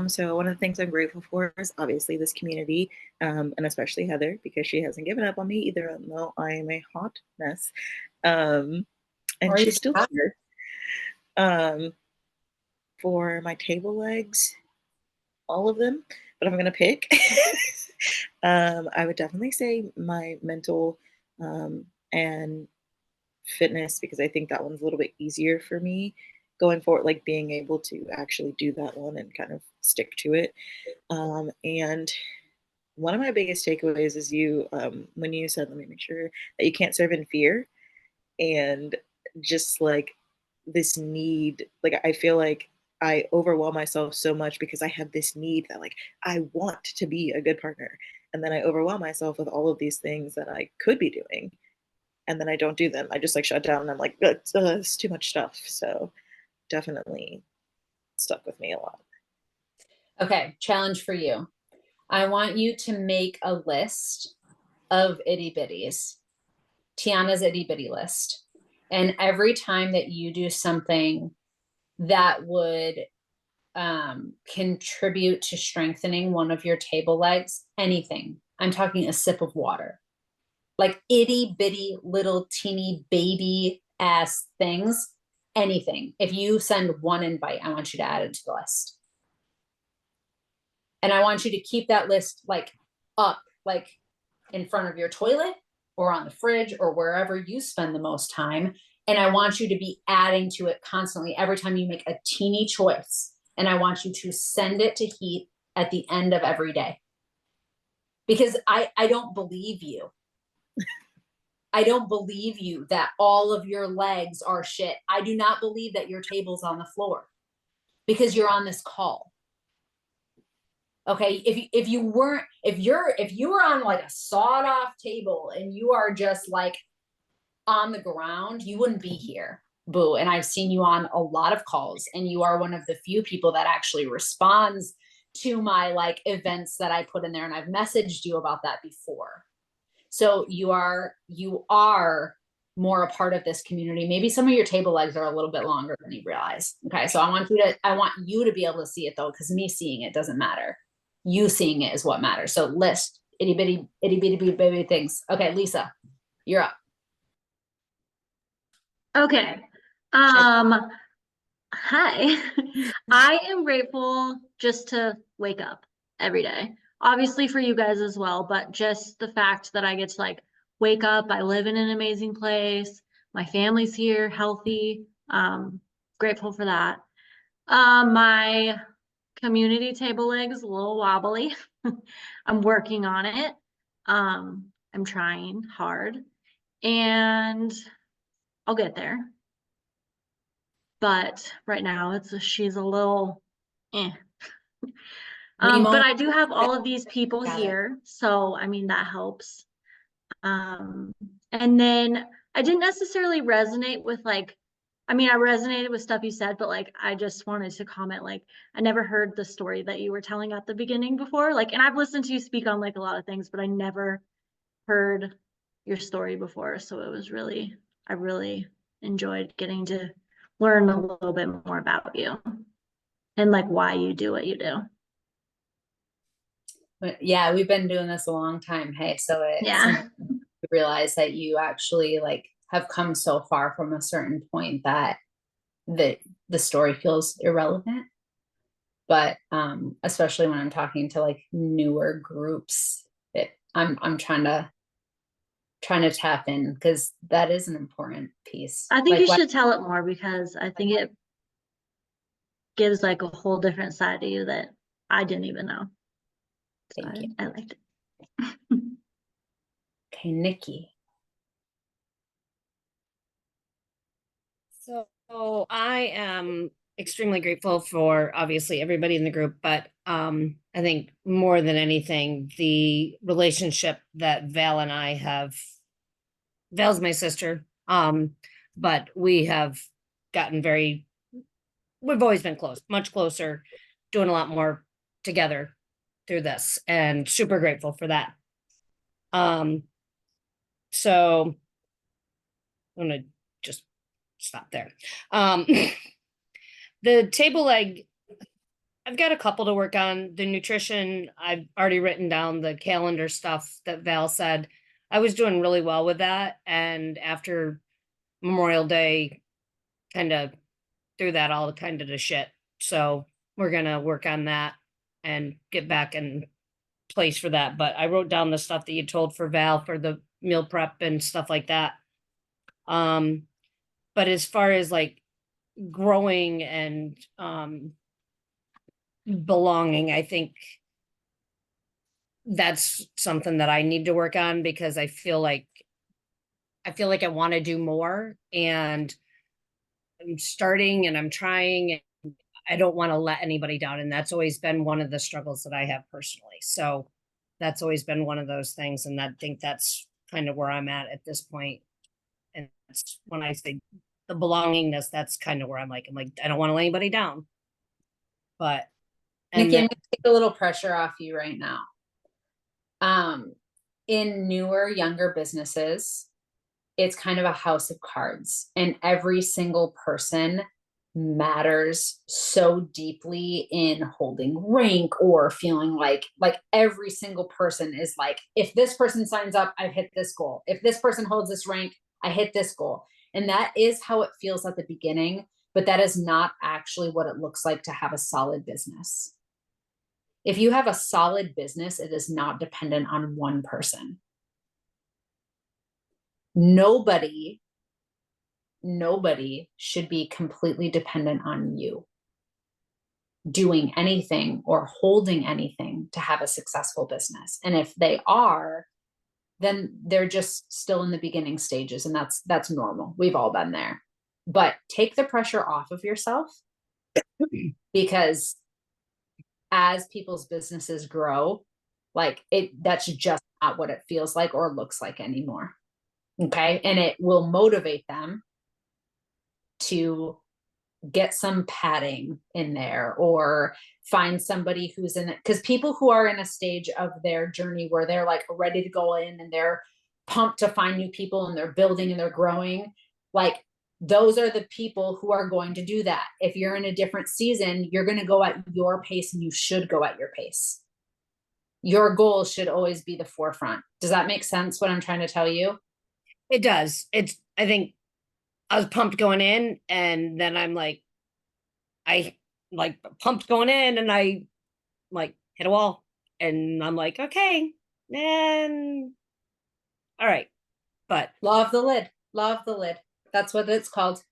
S4: So one of the things I'm grateful for is obviously this community, and especially Heather, because she hasn't given up on me either, though I am a hot mess. And she's still here. For my table legs, all of them, but I'm gonna pick. I would definitely say my mental and fitness, because I think that one's a little bit easier for me going forward, like being able to actually do that one and kind of stick to it. And one of my biggest takeaways is you, when you said, let me make sure that you can't serve in fear, and just like this need, like I feel like I overwhelm myself so much because I have this need that like I want to be a good partner, and then I overwhelm myself with all of these things that I could be doing, and then I don't do them. I just like shut down, and I'm like, it's too much stuff. So definitely stuck with me a lot.
S1: Okay, challenge for you. I want you to make a list of itty bitties, Tiana's itty bitty list. And every time that you do something that would contribute to strengthening one of your table legs, anything, I'm talking a sip of water, like itty bitty little teeny baby ass things, anything. If you send one invite, I want you to add it to the list. And I want you to keep that list like up, like in front of your toilet or on the fridge or wherever you spend the most time. And I want you to be adding to it constantly every time you make a teeny choice. And I want you to send it to heat at the end of every day. Because I don't believe you. I don't believe you that all of your legs are shit. I do not believe that your table's on the floor because you're on this call. Okay, if you were on like a sawed off table and you are just like on the ground, you wouldn't be here. Boo. And I've seen you on a lot of calls, and you are one of the few people that actually responds to my like events that I put in there, and I've messaged you about that before. So you are more a part of this community. Maybe some of your table legs are a little bit longer than you realize. Okay, so I want you to be able to see it though, because me seeing it doesn't matter. You seeing it is what matters. So list itty bitty baby things. Okay, Lisa, you're up.
S5: Okay. Hi. I am grateful just to wake up every day. Obviously for you guys as well, but just the fact that I get to like wake up, I live in an amazing place. My family's here, healthy. Grateful for that. My community table leg is a little wobbly. I'm working on it. I'm trying hard and I'll get there. but right now she's a little eh.
S1: Nemo.
S5: But I do have all of these people
S1: Got it.
S5: here, so I mean that helps. And then I didn't necessarily resonate with like, I mean, I resonated with stuff you said, but like, I just wanted to comment, like, I never heard the story that you were telling at the beginning before. Like, and I've listened to you speak on like a lot of things, but I never heard your story before. So it was really, I really enjoyed getting to learn a little bit more about you and like why you do what you do.
S1: But yeah, we've been doing this a long time. Hey, so it's
S5: Yeah.
S1: you realize that you actually like have come so far from a certain point that the story feels irrelevant. But especially when I'm talking to like newer groups, I'm trying to tap in because that is an important piece.
S5: I think
S1: Like,
S5: you should tell it more because I think it gives like a whole different side to you that I didn't even know. So
S1: Thank you.
S5: I liked it.
S1: Okay, Nikki.
S6: So I am extremely grateful for obviously everybody in the group, but I think more than anything, the relationship that Val and I have. Val's my sister, but we have gotten we've always been close, much closer, doing a lot more together through this, and super grateful for that. So I'm gonna just stop there. The table leg, I've got a couple to work on. The nutrition, I've already written down the calendar stuff that Val said. I was doing really well with that. And after Memorial Day, kind of threw that all kind of to shit. So we're going to work on that and get back in place for that. But I wrote down the stuff that you told for Val for the meal prep and stuff like that. But as far as like growing and belonging, I think that's something that I need to work on because I feel like I want to do more, and I'm starting and I'm trying, and I don't want to let anybody down. And that's always been one of the struggles that I have personally. So that's always been one of those things. And I think that's kind of where I'm at this point. And that's when I say the belongingness, that's kind of where I'm like, I don't want to let anybody down. But
S1: Nikki, I'm gonna take a little pressure off you right now. In newer, younger businesses, it's kind of a house of cards, and every single person matters so deeply in holding rank or feeling like every single person is like, if this person signs up, I've hit this goal. If this person holds this rank, I hit this goal. And that is how it feels at the beginning, but that is not actually what it looks like to have a solid business. If you have a solid business, it is not dependent on one person. Nobody should be completely dependent on you doing anything or holding anything to have a successful business. And if they are, then they're just still in the beginning stages, and that's normal. We've all been there. But take the pressure off of yourself, because as people's businesses grow, like that's just not what it feels like or looks like anymore. Okay. And it will motivate them to get some padding in there or find somebody who's in it. Because people who are in a stage of their journey where they're like ready to go in and they're pumped to find new people and they're building and they're growing, like those are the people who are going to do that. If you're in a different season, you're going to go at your pace, and you should go at your pace. Your goal should always be the forefront. Does that make sense, what I'm trying to tell you?
S6: It does. I think I was pumped going in, and then I pumped going in, and I like hit a wall, and I'm like, okay, then all right. But
S1: Law of the lid. That's what it's called.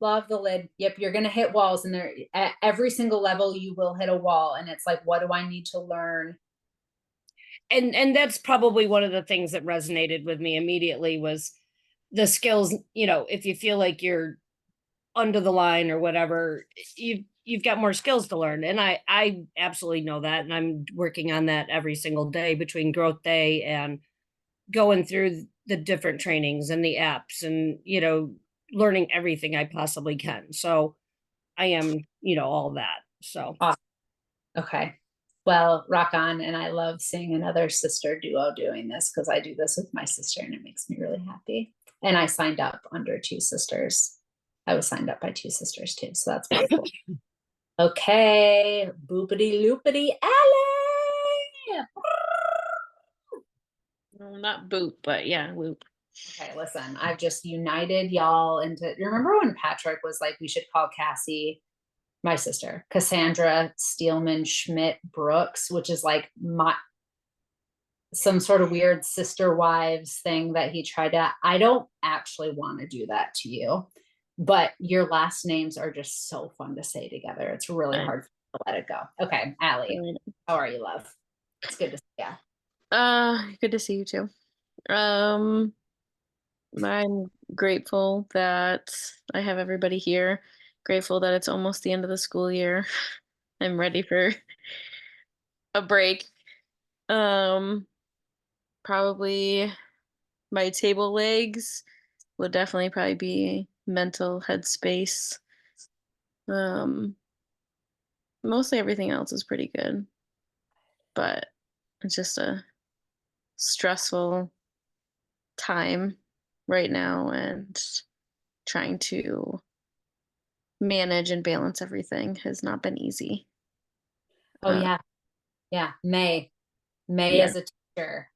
S1: Law of the lid. Yep. You're going to hit walls, and there at every single level you will hit a wall. And it's like, what do I need to learn?
S6: And that's probably one of the things that resonated with me immediately was the skills. If you feel like you're under the line or whatever, you've got more skills to learn. And I absolutely know that. And I'm working on that every single day between growth day and going through the different trainings and the apps and, learning everything I possibly can. So I am, all that. So
S1: Awesome. Okay. Well, rock on. And I love seeing another sister duo doing this because I do this with my sister and it makes me really happy. And I signed up under two sisters. I was signed up by two sisters too. So that's pretty cool. Okay. Boopity loopity Allie.
S5: Well, not boot, but yeah, whoop.
S1: Okay, listen, I've just united y'all into, remember when Patrick was like, we should call Cassie, my sister, Cassandra Steelman Schmidt Brooks, which is like some sort of weird sister wives thing that he tried to, I don't actually want to do that to you, but your last names are just so fun to say together. It's really hard to let it go. Okay, Allie, how are you, love? It's good to see you.
S7: Good to see you too. I'm grateful that I have everybody here. Grateful that it's almost the end of the school year. I'm ready for a break. Probably my table legs would definitely probably be mental headspace. Mostly everything else is pretty good, but it's just a stressful time right now and trying to manage and balance everything has not been easy.
S1: Oh yeah. Yeah. May
S7: Yeah.
S1: as a teacher.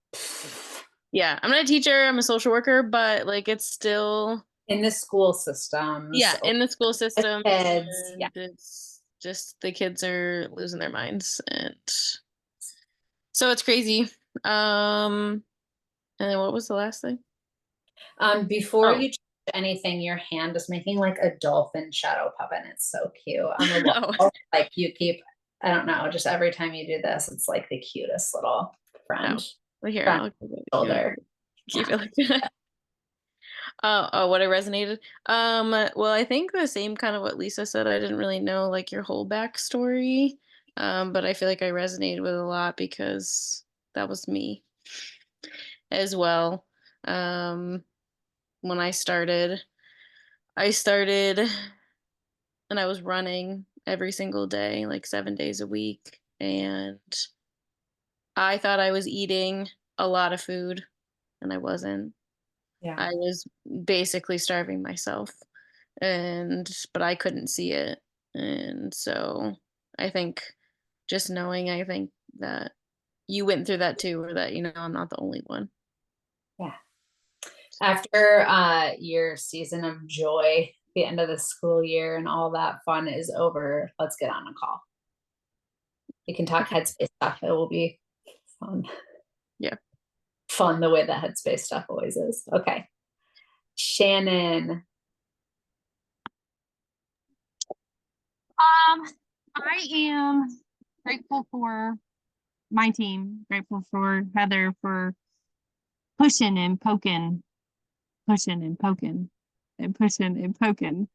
S7: Yeah, I'm not a teacher, I'm a social worker, but like it's still
S1: In the school systems.
S7: in the school system.
S1: Kids,
S7: And it's just the kids are losing their minds and so it's crazy. And then what was the last thing?
S1: Before
S7: Oh.
S1: you change anything, your hand is making like a dolphin shadow puppet. And it's so cute on the wall.
S7: Oh.
S1: Like you keep, I don't know, just every time you do this, it's like the cutest little friend.
S7: Well, here,
S1: Friend
S7: I'll
S1: shoulder.
S7: keep it like that. What I resonated. Well, I think the same kind of what Lisa said. I didn't really know like your whole backstory. But I feel like I resonated with a lot because that was me as well. When I started and I was running every single day, like 7 days a week, and I thought I was eating a lot of food and I wasn't.
S1: Yeah.
S7: I was basically starving myself but I couldn't see it. And so I think just knowing, I think that you went through that too, or that, I'm not the only one.
S1: Yeah. After your season of joy, the end of the school year and all that fun is over, let's get on a call. We can talk headspace stuff. It will be fun.
S7: Yeah.
S1: Fun the way that headspace stuff always is. Okay. Shannon.
S2: I am grateful for my team, grateful for Heather for pushing and poking, pushing and poking, and pushing and poking,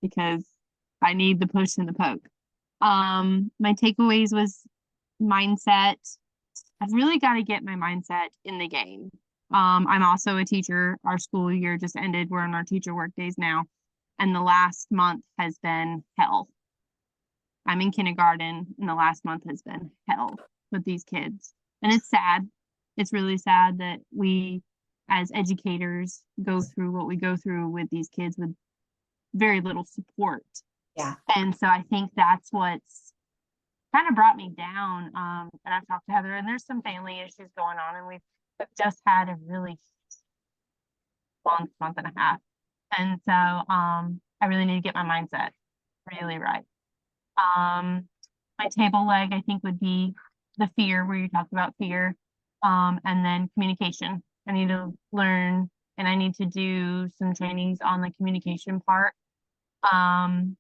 S2: because I need the push and the poke. My takeaways was mindset. I've really got to get my mindset in the game. I'm also a teacher. Our school year just ended. We're on our teacher work days now. And the last month has been hell. I'm in kindergarten and the last month has been hell with these kids. And it's sad. It's really sad that we as educators go through what we go through with these kids with very little support.
S1: Yeah.
S2: And so I think that's what's kind of brought me down. And I've talked to Heather and there's some family issues going on and we've just had a really long month and a half. And so I really need to get my mindset really right. My table leg, I think, would be the fear, where you talked about fear, and then communication. I need to learn and I need to do some trainings on the communication part. And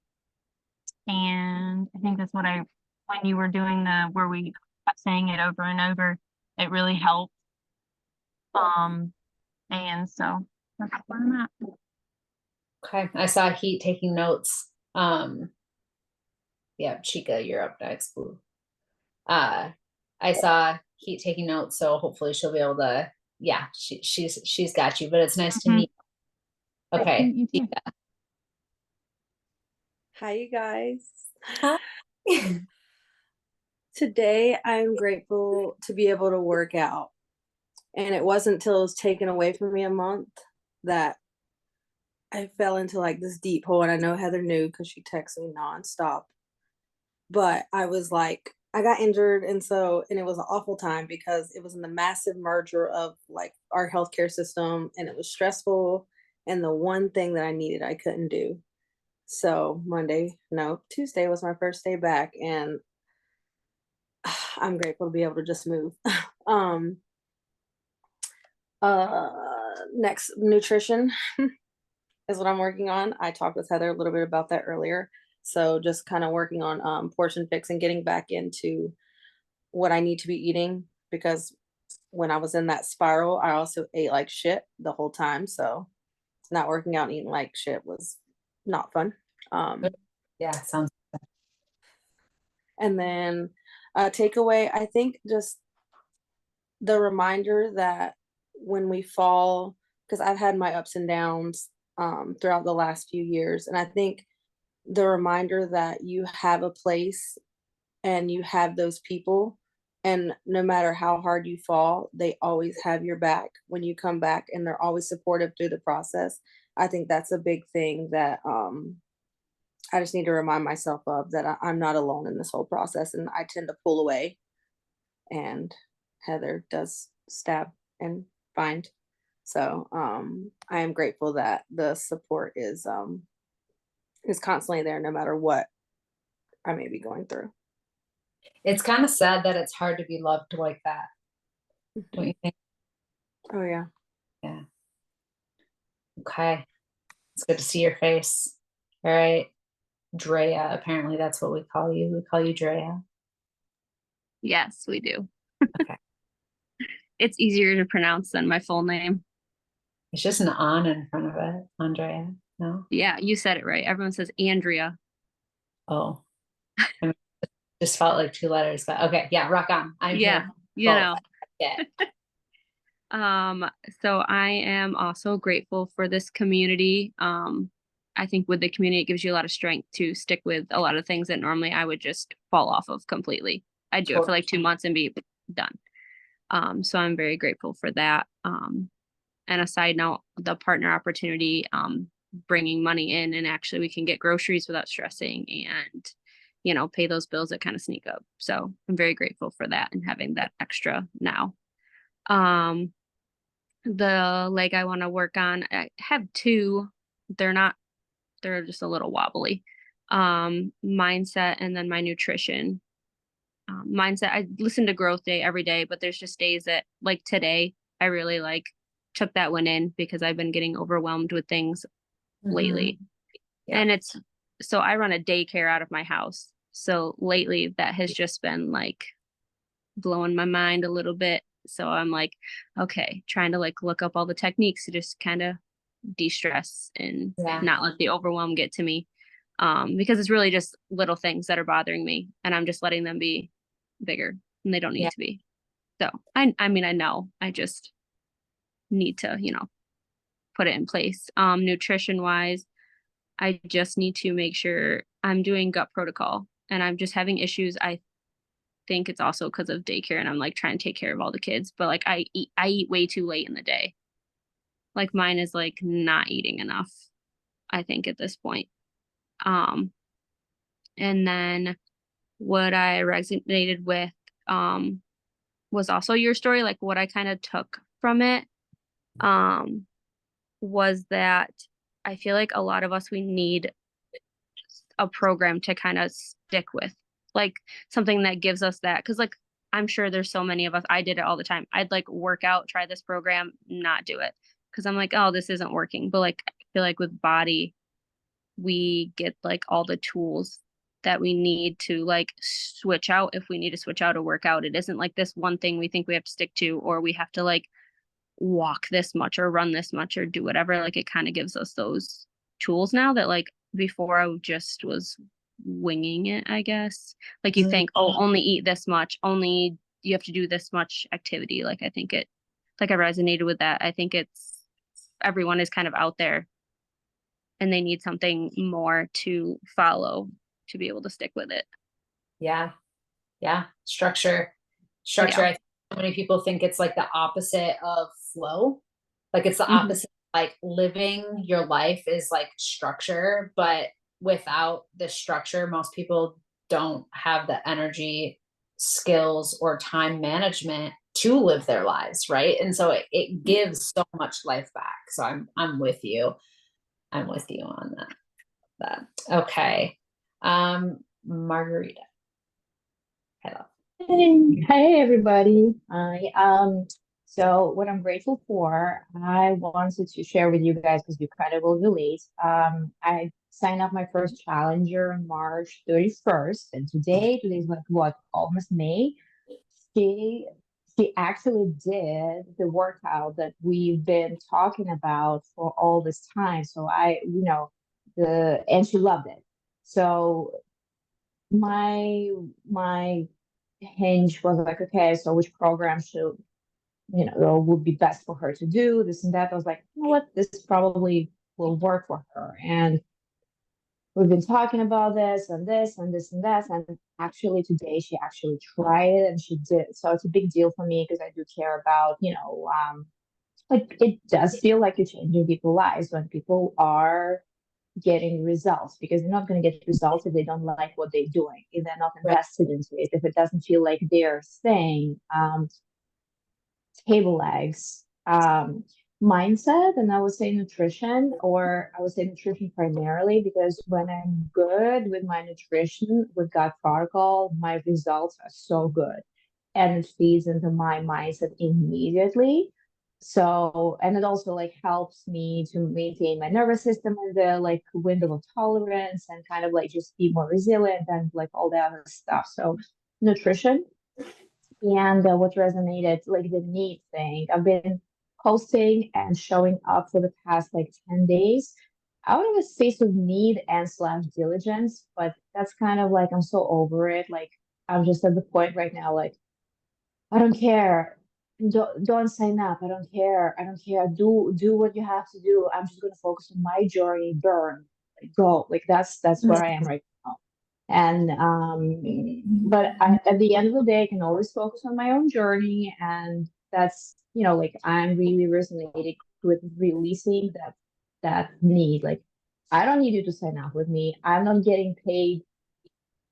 S2: I think that's what when you were doing where we kept saying it over and over, it really helped. And so that's where I'm at.
S1: Okay, I saw Heat taking notes. Yeah, Chica, you're up next. Boo. I saw Heat taking notes, so hopefully she'll be able to. Yeah, she's got you. But it's nice to
S2: Mhm.
S1: meet. Okay.
S2: You too.
S8: Hi, you guys.
S1: Hi.
S8: Today, I'm grateful to be able to work out. And it wasn't until it was taken away from me a month that I fell into like this deep hole. And I know Heather knew because she texted me nonstop. But I was like, I got injured. And it was an awful time because it was in the massive merger of like our healthcare system, and it was stressful. And the one thing that I needed, I couldn't do. So Tuesday was my first day back, and I'm grateful to be able to just move. um Next, nutrition is what I'm working on. I talked with Heather a little bit about that earlier. So just kind of working on portion fix and getting back into what I need to be eating, because when I was in that spiral, I also ate like shit the whole time. So not working out and eating like shit was not fun.
S1: Yeah, sounds.
S8: And then takeaway, I think just the reminder that when we fall, because I've had my ups and downs throughout the last few years, and I think the reminder that you have a place and you have those people, and no matter how hard you fall, they always have your back when you come back, and they're always supportive through the process. I think that's a big thing that I just need to remind myself of, that I'm not alone in this whole process, and I tend to pull away, and Heather does stab and find. So I am grateful that the support is constantly there no matter what I may be going through.
S1: It's kind of sad that it's hard to be loved like that. Don't you think?
S8: Oh yeah.
S1: Yeah. Okay. It's good to see your face. All right. Drea, apparently that's what we call you. We call you Drea.
S9: Yes, we do.
S1: Okay.
S9: It's easier to pronounce than my full name.
S1: It's just an on in front of it. Andrea. No?
S9: Yeah, you said it right. Everyone says Andrea.
S1: Oh. I just felt like 2 letters, but okay. Yeah, rock on. I'm
S9: Yeah,
S1: here.
S9: you
S1: Both.
S9: know.
S1: Yeah.
S9: So I am also grateful for this community. I think with the community, it gives you a lot of strength to stick with a lot of things that normally I would just fall off of completely. I'd do it for like 2 months and be done. So I'm very grateful for that. And a side note, the partner opportunity, bringing money in, and actually we can get groceries without stressing and, pay those bills that kind of sneak up. So I'm very grateful for that and having that extra now. The leg I want to work on, I have 2. They're just a little wobbly. Mindset, and then my nutrition. Mindset, I listen to Growth Day every day, but there's just days that, like today, I really took that one in because I've been getting overwhelmed with things lately.
S1: Yeah.
S9: And so I run a daycare out of my house. So lately that has just been blowing my mind a little bit. So I'm okay, trying to look up all the techniques to just kind of de-stress and not let the overwhelm get to me. Because it's really just little things that are bothering me, and I'm just letting them be bigger, and they don't need to be. So I mean, I know, I just need to, put it in place. Nutrition wise, I just need to make sure I'm doing gut protocol, and I'm just having issues. I think it's also because of daycare, and I'm trying to take care of all the kids, but I eat way too late in the day. Mine is not eating enough, I think, at this point. And then what I resonated with was also your story. What I kind of took from it was that I feel like a lot of us, we need a program to kind of stick with, something that gives us that, because I'm sure there's so many of us, I did it all the time. I'd work out, try this program, not do it because I'm oh, this isn't working. But I feel like with body, we get all the tools that we need to switch out if we need to switch out a workout. It isn't this one thing we think we have to stick to, or we have to walk this much or run this much or do whatever. It kind of gives us those tools now that like before I just was winging it, I guess. Like you think, oh, only eat this much, only you have to do this much activity. Like I think it, like I resonated with that. I think it's everyone is kind of out there and they need something more to follow to be able to stick with it.
S1: Yeah. Yeah. Structure.
S9: Yeah.
S1: I think so many people think it's like the opposite of flow. Like it's the
S9: Mhm.
S1: opposite, like living your life is like structure, but without the structure, most people don't have the energy, skills, or time management to live their lives, right? And so it gives so much life back. So I'm with you. I'm with you on that. Okay. Margarita. Hello.
S10: Hey everybody. So what I'm grateful for, I wanted to share with you guys because you kind of will relate. I signed up my first challenger on March 31st, and today's like what, almost May. She she actually did the workout that we've been talking about for all this time. So and she loved it. So my hinge was like, okay, so which program should, would be best for her to do, this and that. I was like, you know what, this probably will work for her. And we've been talking about this and this and this and that. And actually today she actually tried it and she did. So it's a big deal for me because I do care about, like it does feel like you're changing people's lives when people are getting results, because they're not going to get results if they don't like what they're doing, if they're not invested into it, if it doesn't feel like they're staying. Table legs, mindset, and I would say nutrition, or I would say nutrition primarily, because when I'm good with my nutrition, with gut protocol, my results are so good and it feeds into my mindset immediately. So, and it also like helps me to maintain my nervous system in the like window of tolerance and kind of like just be more resilient and like all the other stuff. So, nutrition. And what resonated, like the need thing. I've been posting and showing up for the past like 10 days out of a space of need and slash diligence, but that's kind of like I'm so over it. Like I'm just at the point right now, like I don't care. Don't sign up. I don't care. I don't care. Do what you have to do. I'm just gonna focus on my journey. Burn. Like, go. Like that's where I am right now. And but at the end of the day, I can always focus on my own journey, and that's, like I'm really resonating with releasing that need. Like I don't need you to sign up with me. I'm not getting paid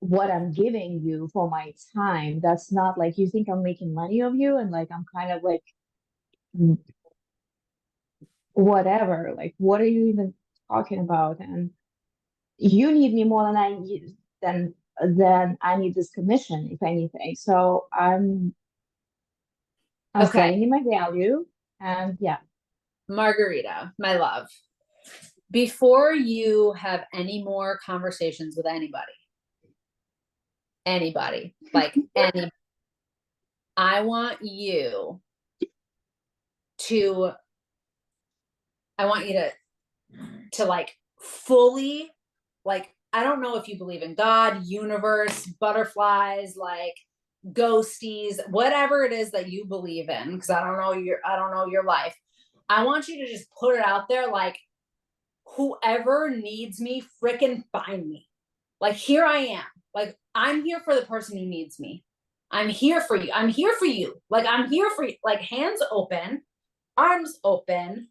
S10: what I'm giving you for my time. That's not like you think I'm making money of you, and like I'm kind of like whatever. Like what are you even talking about? And you need me more than I need than I need this commission, if anything. So I'm
S1: Okay.
S10: setting in my value, and yeah.
S1: Margarita, my love, before you have any more conversations with anybody, like any, I want you to like fully, like, I don't know if you believe in God, universe, butterflies, like ghosties, whatever it is that you believe in, because I don't know your life. I want you to just put it out there, like, whoever needs me, freaking find me. Like, here I am. Like, I'm here for the person who needs me. I'm here for you. I'm here for you. Like, I'm here for you. Like, hands open, arms open,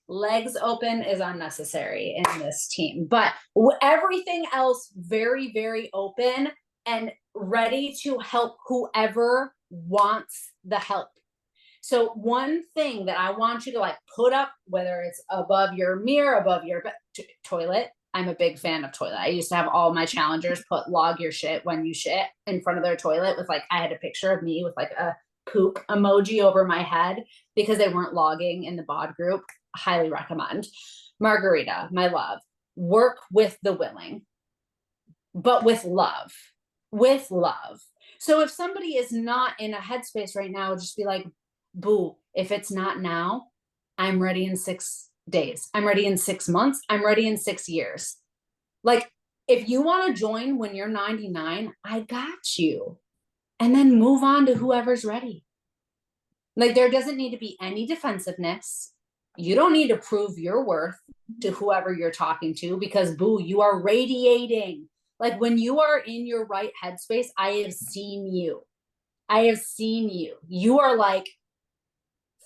S1: legs open is unnecessary in this team, but everything else very, very open and ready to help whoever wants the help. So one thing that I want you to like put up, whether it's above your mirror, above your toilet. I'm a big fan of toilet. I used to have all my challengers put log your shit when you shit in front of their toilet with like, I had a picture of me with like a poop emoji over my head because they weren't logging in the bod group. Highly recommend. Margarita, my love, work with the willing, but with love. So if somebody is not in a headspace right now, just be like, boo, if it's not now, I'm ready in 6 days. I'm ready in 6 months. I'm ready in 6 years. Like, if you want to join when you're 99, I got you. And then move on to whoever's ready. Like, there doesn't need to be any defensiveness. You don't need to prove your worth to whoever you're talking to, because boo, you are radiating. Like, when you are in your right headspace, I have seen you. I have seen you. You are like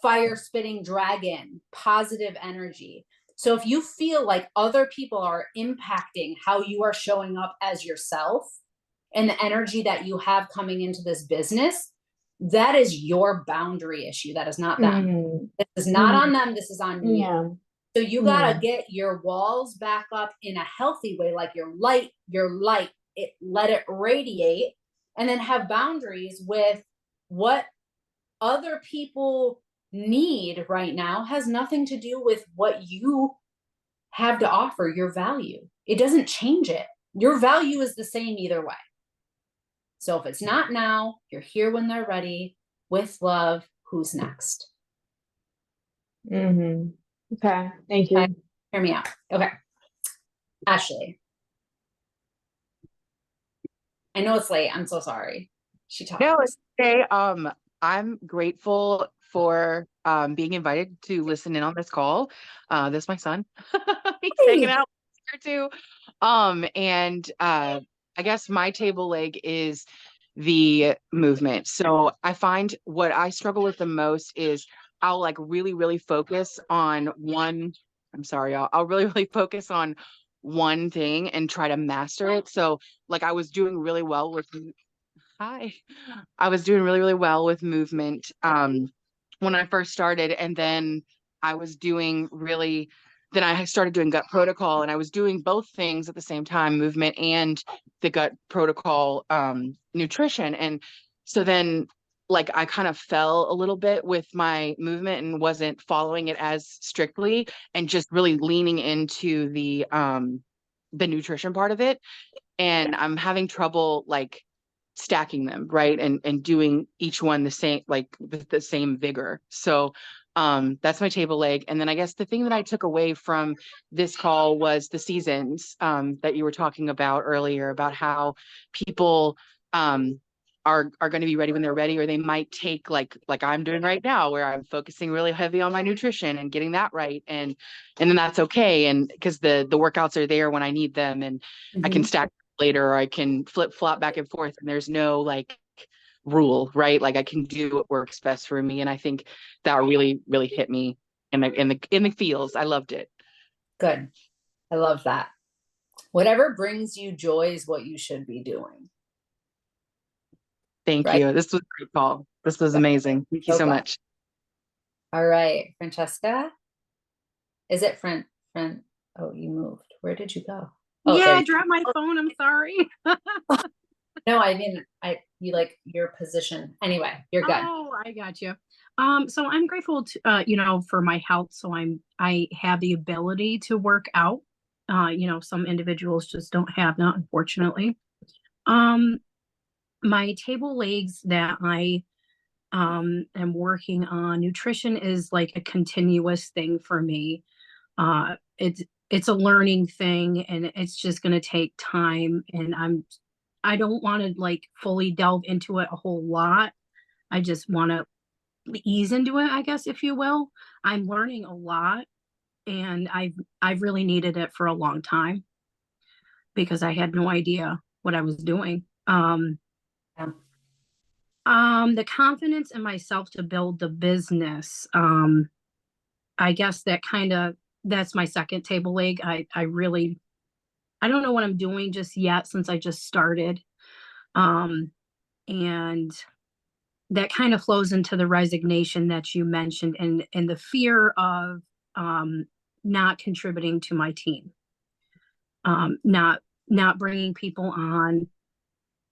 S1: fire spitting dragon, positive energy. So if you feel like other people are impacting how you are showing up as yourself and the energy that you have coming into this business, that is your boundary issue. That is not them.
S10: Mm,
S1: This is not on them. This is on you.
S10: yeah.
S1: So you got to
S10: Yeah.
S1: get your walls back up in a healthy way, like your light, it, let it radiate, and then have boundaries with what other people need right now has nothing to do with what you have to offer, your value. It doesn't change it. Your value is the same either way. So if it's not now, you're here when they're ready. With love, who's next?
S10: Mm-hmm. Okay. Thank
S1: Okay.
S10: you.
S1: Hear me out. Okay. Ashley. I know it's late. I'm so sorry. She talks.
S11: No, it's okay. I'm grateful for being invited to listen in on this call. This is my son. He's hanging out here too. And I guess my table leg is the movement. So I find what I struggle with the most is I'll like really, really focus on one. I'm sorry, I'll really, really focus on one thing and try to master it. So like I was doing really well with Hi. I was doing really, really well with movement when I first started. And then I was doing really, then I started doing gut protocol, and I was doing both things at the same time, movement and the gut protocol nutrition. And so then like I kind of fell a little bit with my movement and wasn't following it as strictly and just really leaning into the nutrition part of it. And I'm having trouble like stacking them, right, and doing each one the same, like with the same vigor. So that's my table leg. And then I guess the thing that I took away from this call was the seasons that you were talking about earlier, about how people are going to be ready when they're ready, or they might take like I'm doing right now, where I'm focusing really heavy on my nutrition and getting that right, and then that's okay, and because the workouts are there when I need them, and I can stack later, or I can flip flop back and forth, and there's no like rule, right? Like I can do what works best for me. And I think that really, really hit me in the feels. I loved it.
S1: Good. I love that. Whatever brings you joy is what you should be doing.
S11: Thank
S1: Right?
S11: you. This was a great call. This was amazing. Thank you so much.
S1: All right, Francesca. Is it Fran? Oh, you moved. Where did you go? Oh,
S12: yeah,
S1: there
S12: I dropped my phone. I'm sorry.
S1: No, I mean, you like your position. Anyway, you're good.
S12: Oh, I got you. So I'm grateful to, for my health. So I have the ability to work out. Some individuals just don't have that, unfortunately. My table legs that I am working on, nutrition is like a continuous thing for me. It's a learning thing, and it's just going to take time, and I don't want to like fully delve into it a whole lot. I just want to ease into it, I guess, if you will. I'm learning a lot, and I've really needed it for a long time because I had no idea what I was doing. The confidence in myself to build the business. I guess that's my second table leg. I don't know what I'm doing just yet, since I just started. And that kind of flows into the resignation that you mentioned, and the fear of not contributing to my team, not bringing people on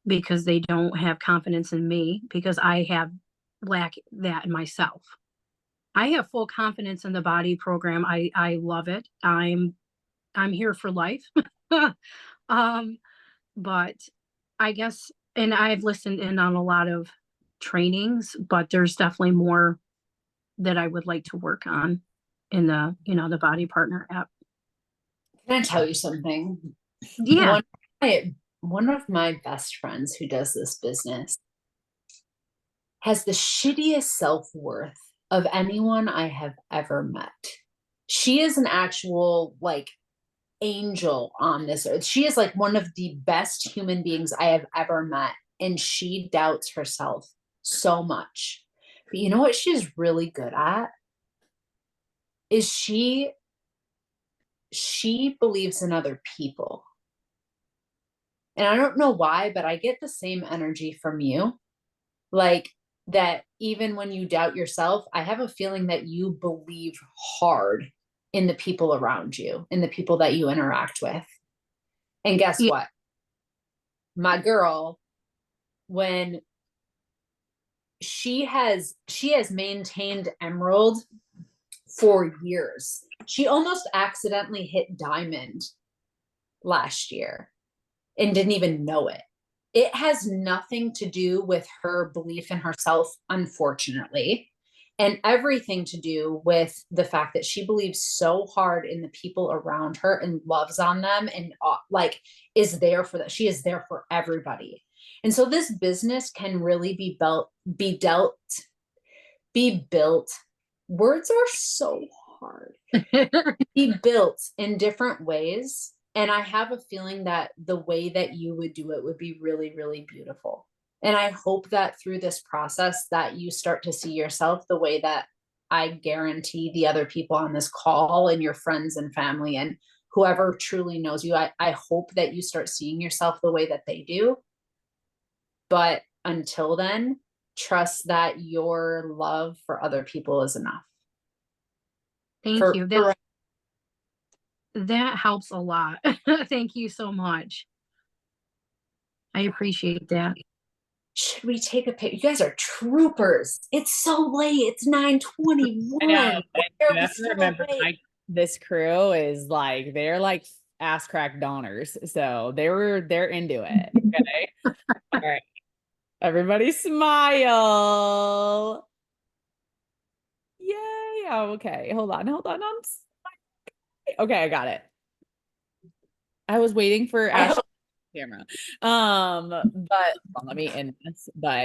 S12: because they don't have confidence in me, because I lack that in myself. I have full confidence in the body program. I love it. I'm here for life. But I guess, and I've listened in on a lot of trainings, but there's definitely more that I would like to work on. in the, the Body Partner app.
S1: Can I tell you something?
S12: Yeah.
S1: One of my best friends who does this business has the shittiest self-worth of anyone I have ever met. She is an actual like angel on this earth. She is like one of the best human beings I have ever met. And she doubts herself so much. But you know what she's really good at? Is she believes in other people. And I don't know why, but I get the same energy from you. Like that, even when you doubt yourself, I have a feeling that you believe hard in the people around you, in the people that you interact with. And guess
S12: Yeah.
S1: what? My girl, when she has maintained Emerald for years. She almost accidentally hit Diamond last year and didn't even know it. It has nothing to do with her belief in herself, unfortunately, and everything to do with the fact that she believes so hard in the people around her and loves on them and like is there for that. She is there for everybody. And so this business can really be built. Words are so hard. Be built in different ways. And I have a feeling that the way that you would do it would be really, really beautiful. And I hope that through this process that you start to see yourself the way that I guarantee the other people on this call and your friends and family and whoever truly knows you. I hope that you start seeing yourself the way that they do. But until then, trust that your love for other people is enough.
S12: Thank you. That helps a lot. Thank you so much. I appreciate that.
S1: Should we take a picture? You guys are troopers. It's so late. It's 9:21.
S13: I know. You have to remember, this crew is like, they're like ass crack donners. So they're into it. Okay. All right. Everybody smile. Yay. Oh, okay. Hold on. Okay, I got it. I was waiting for Ashley's camera. But let me end this. But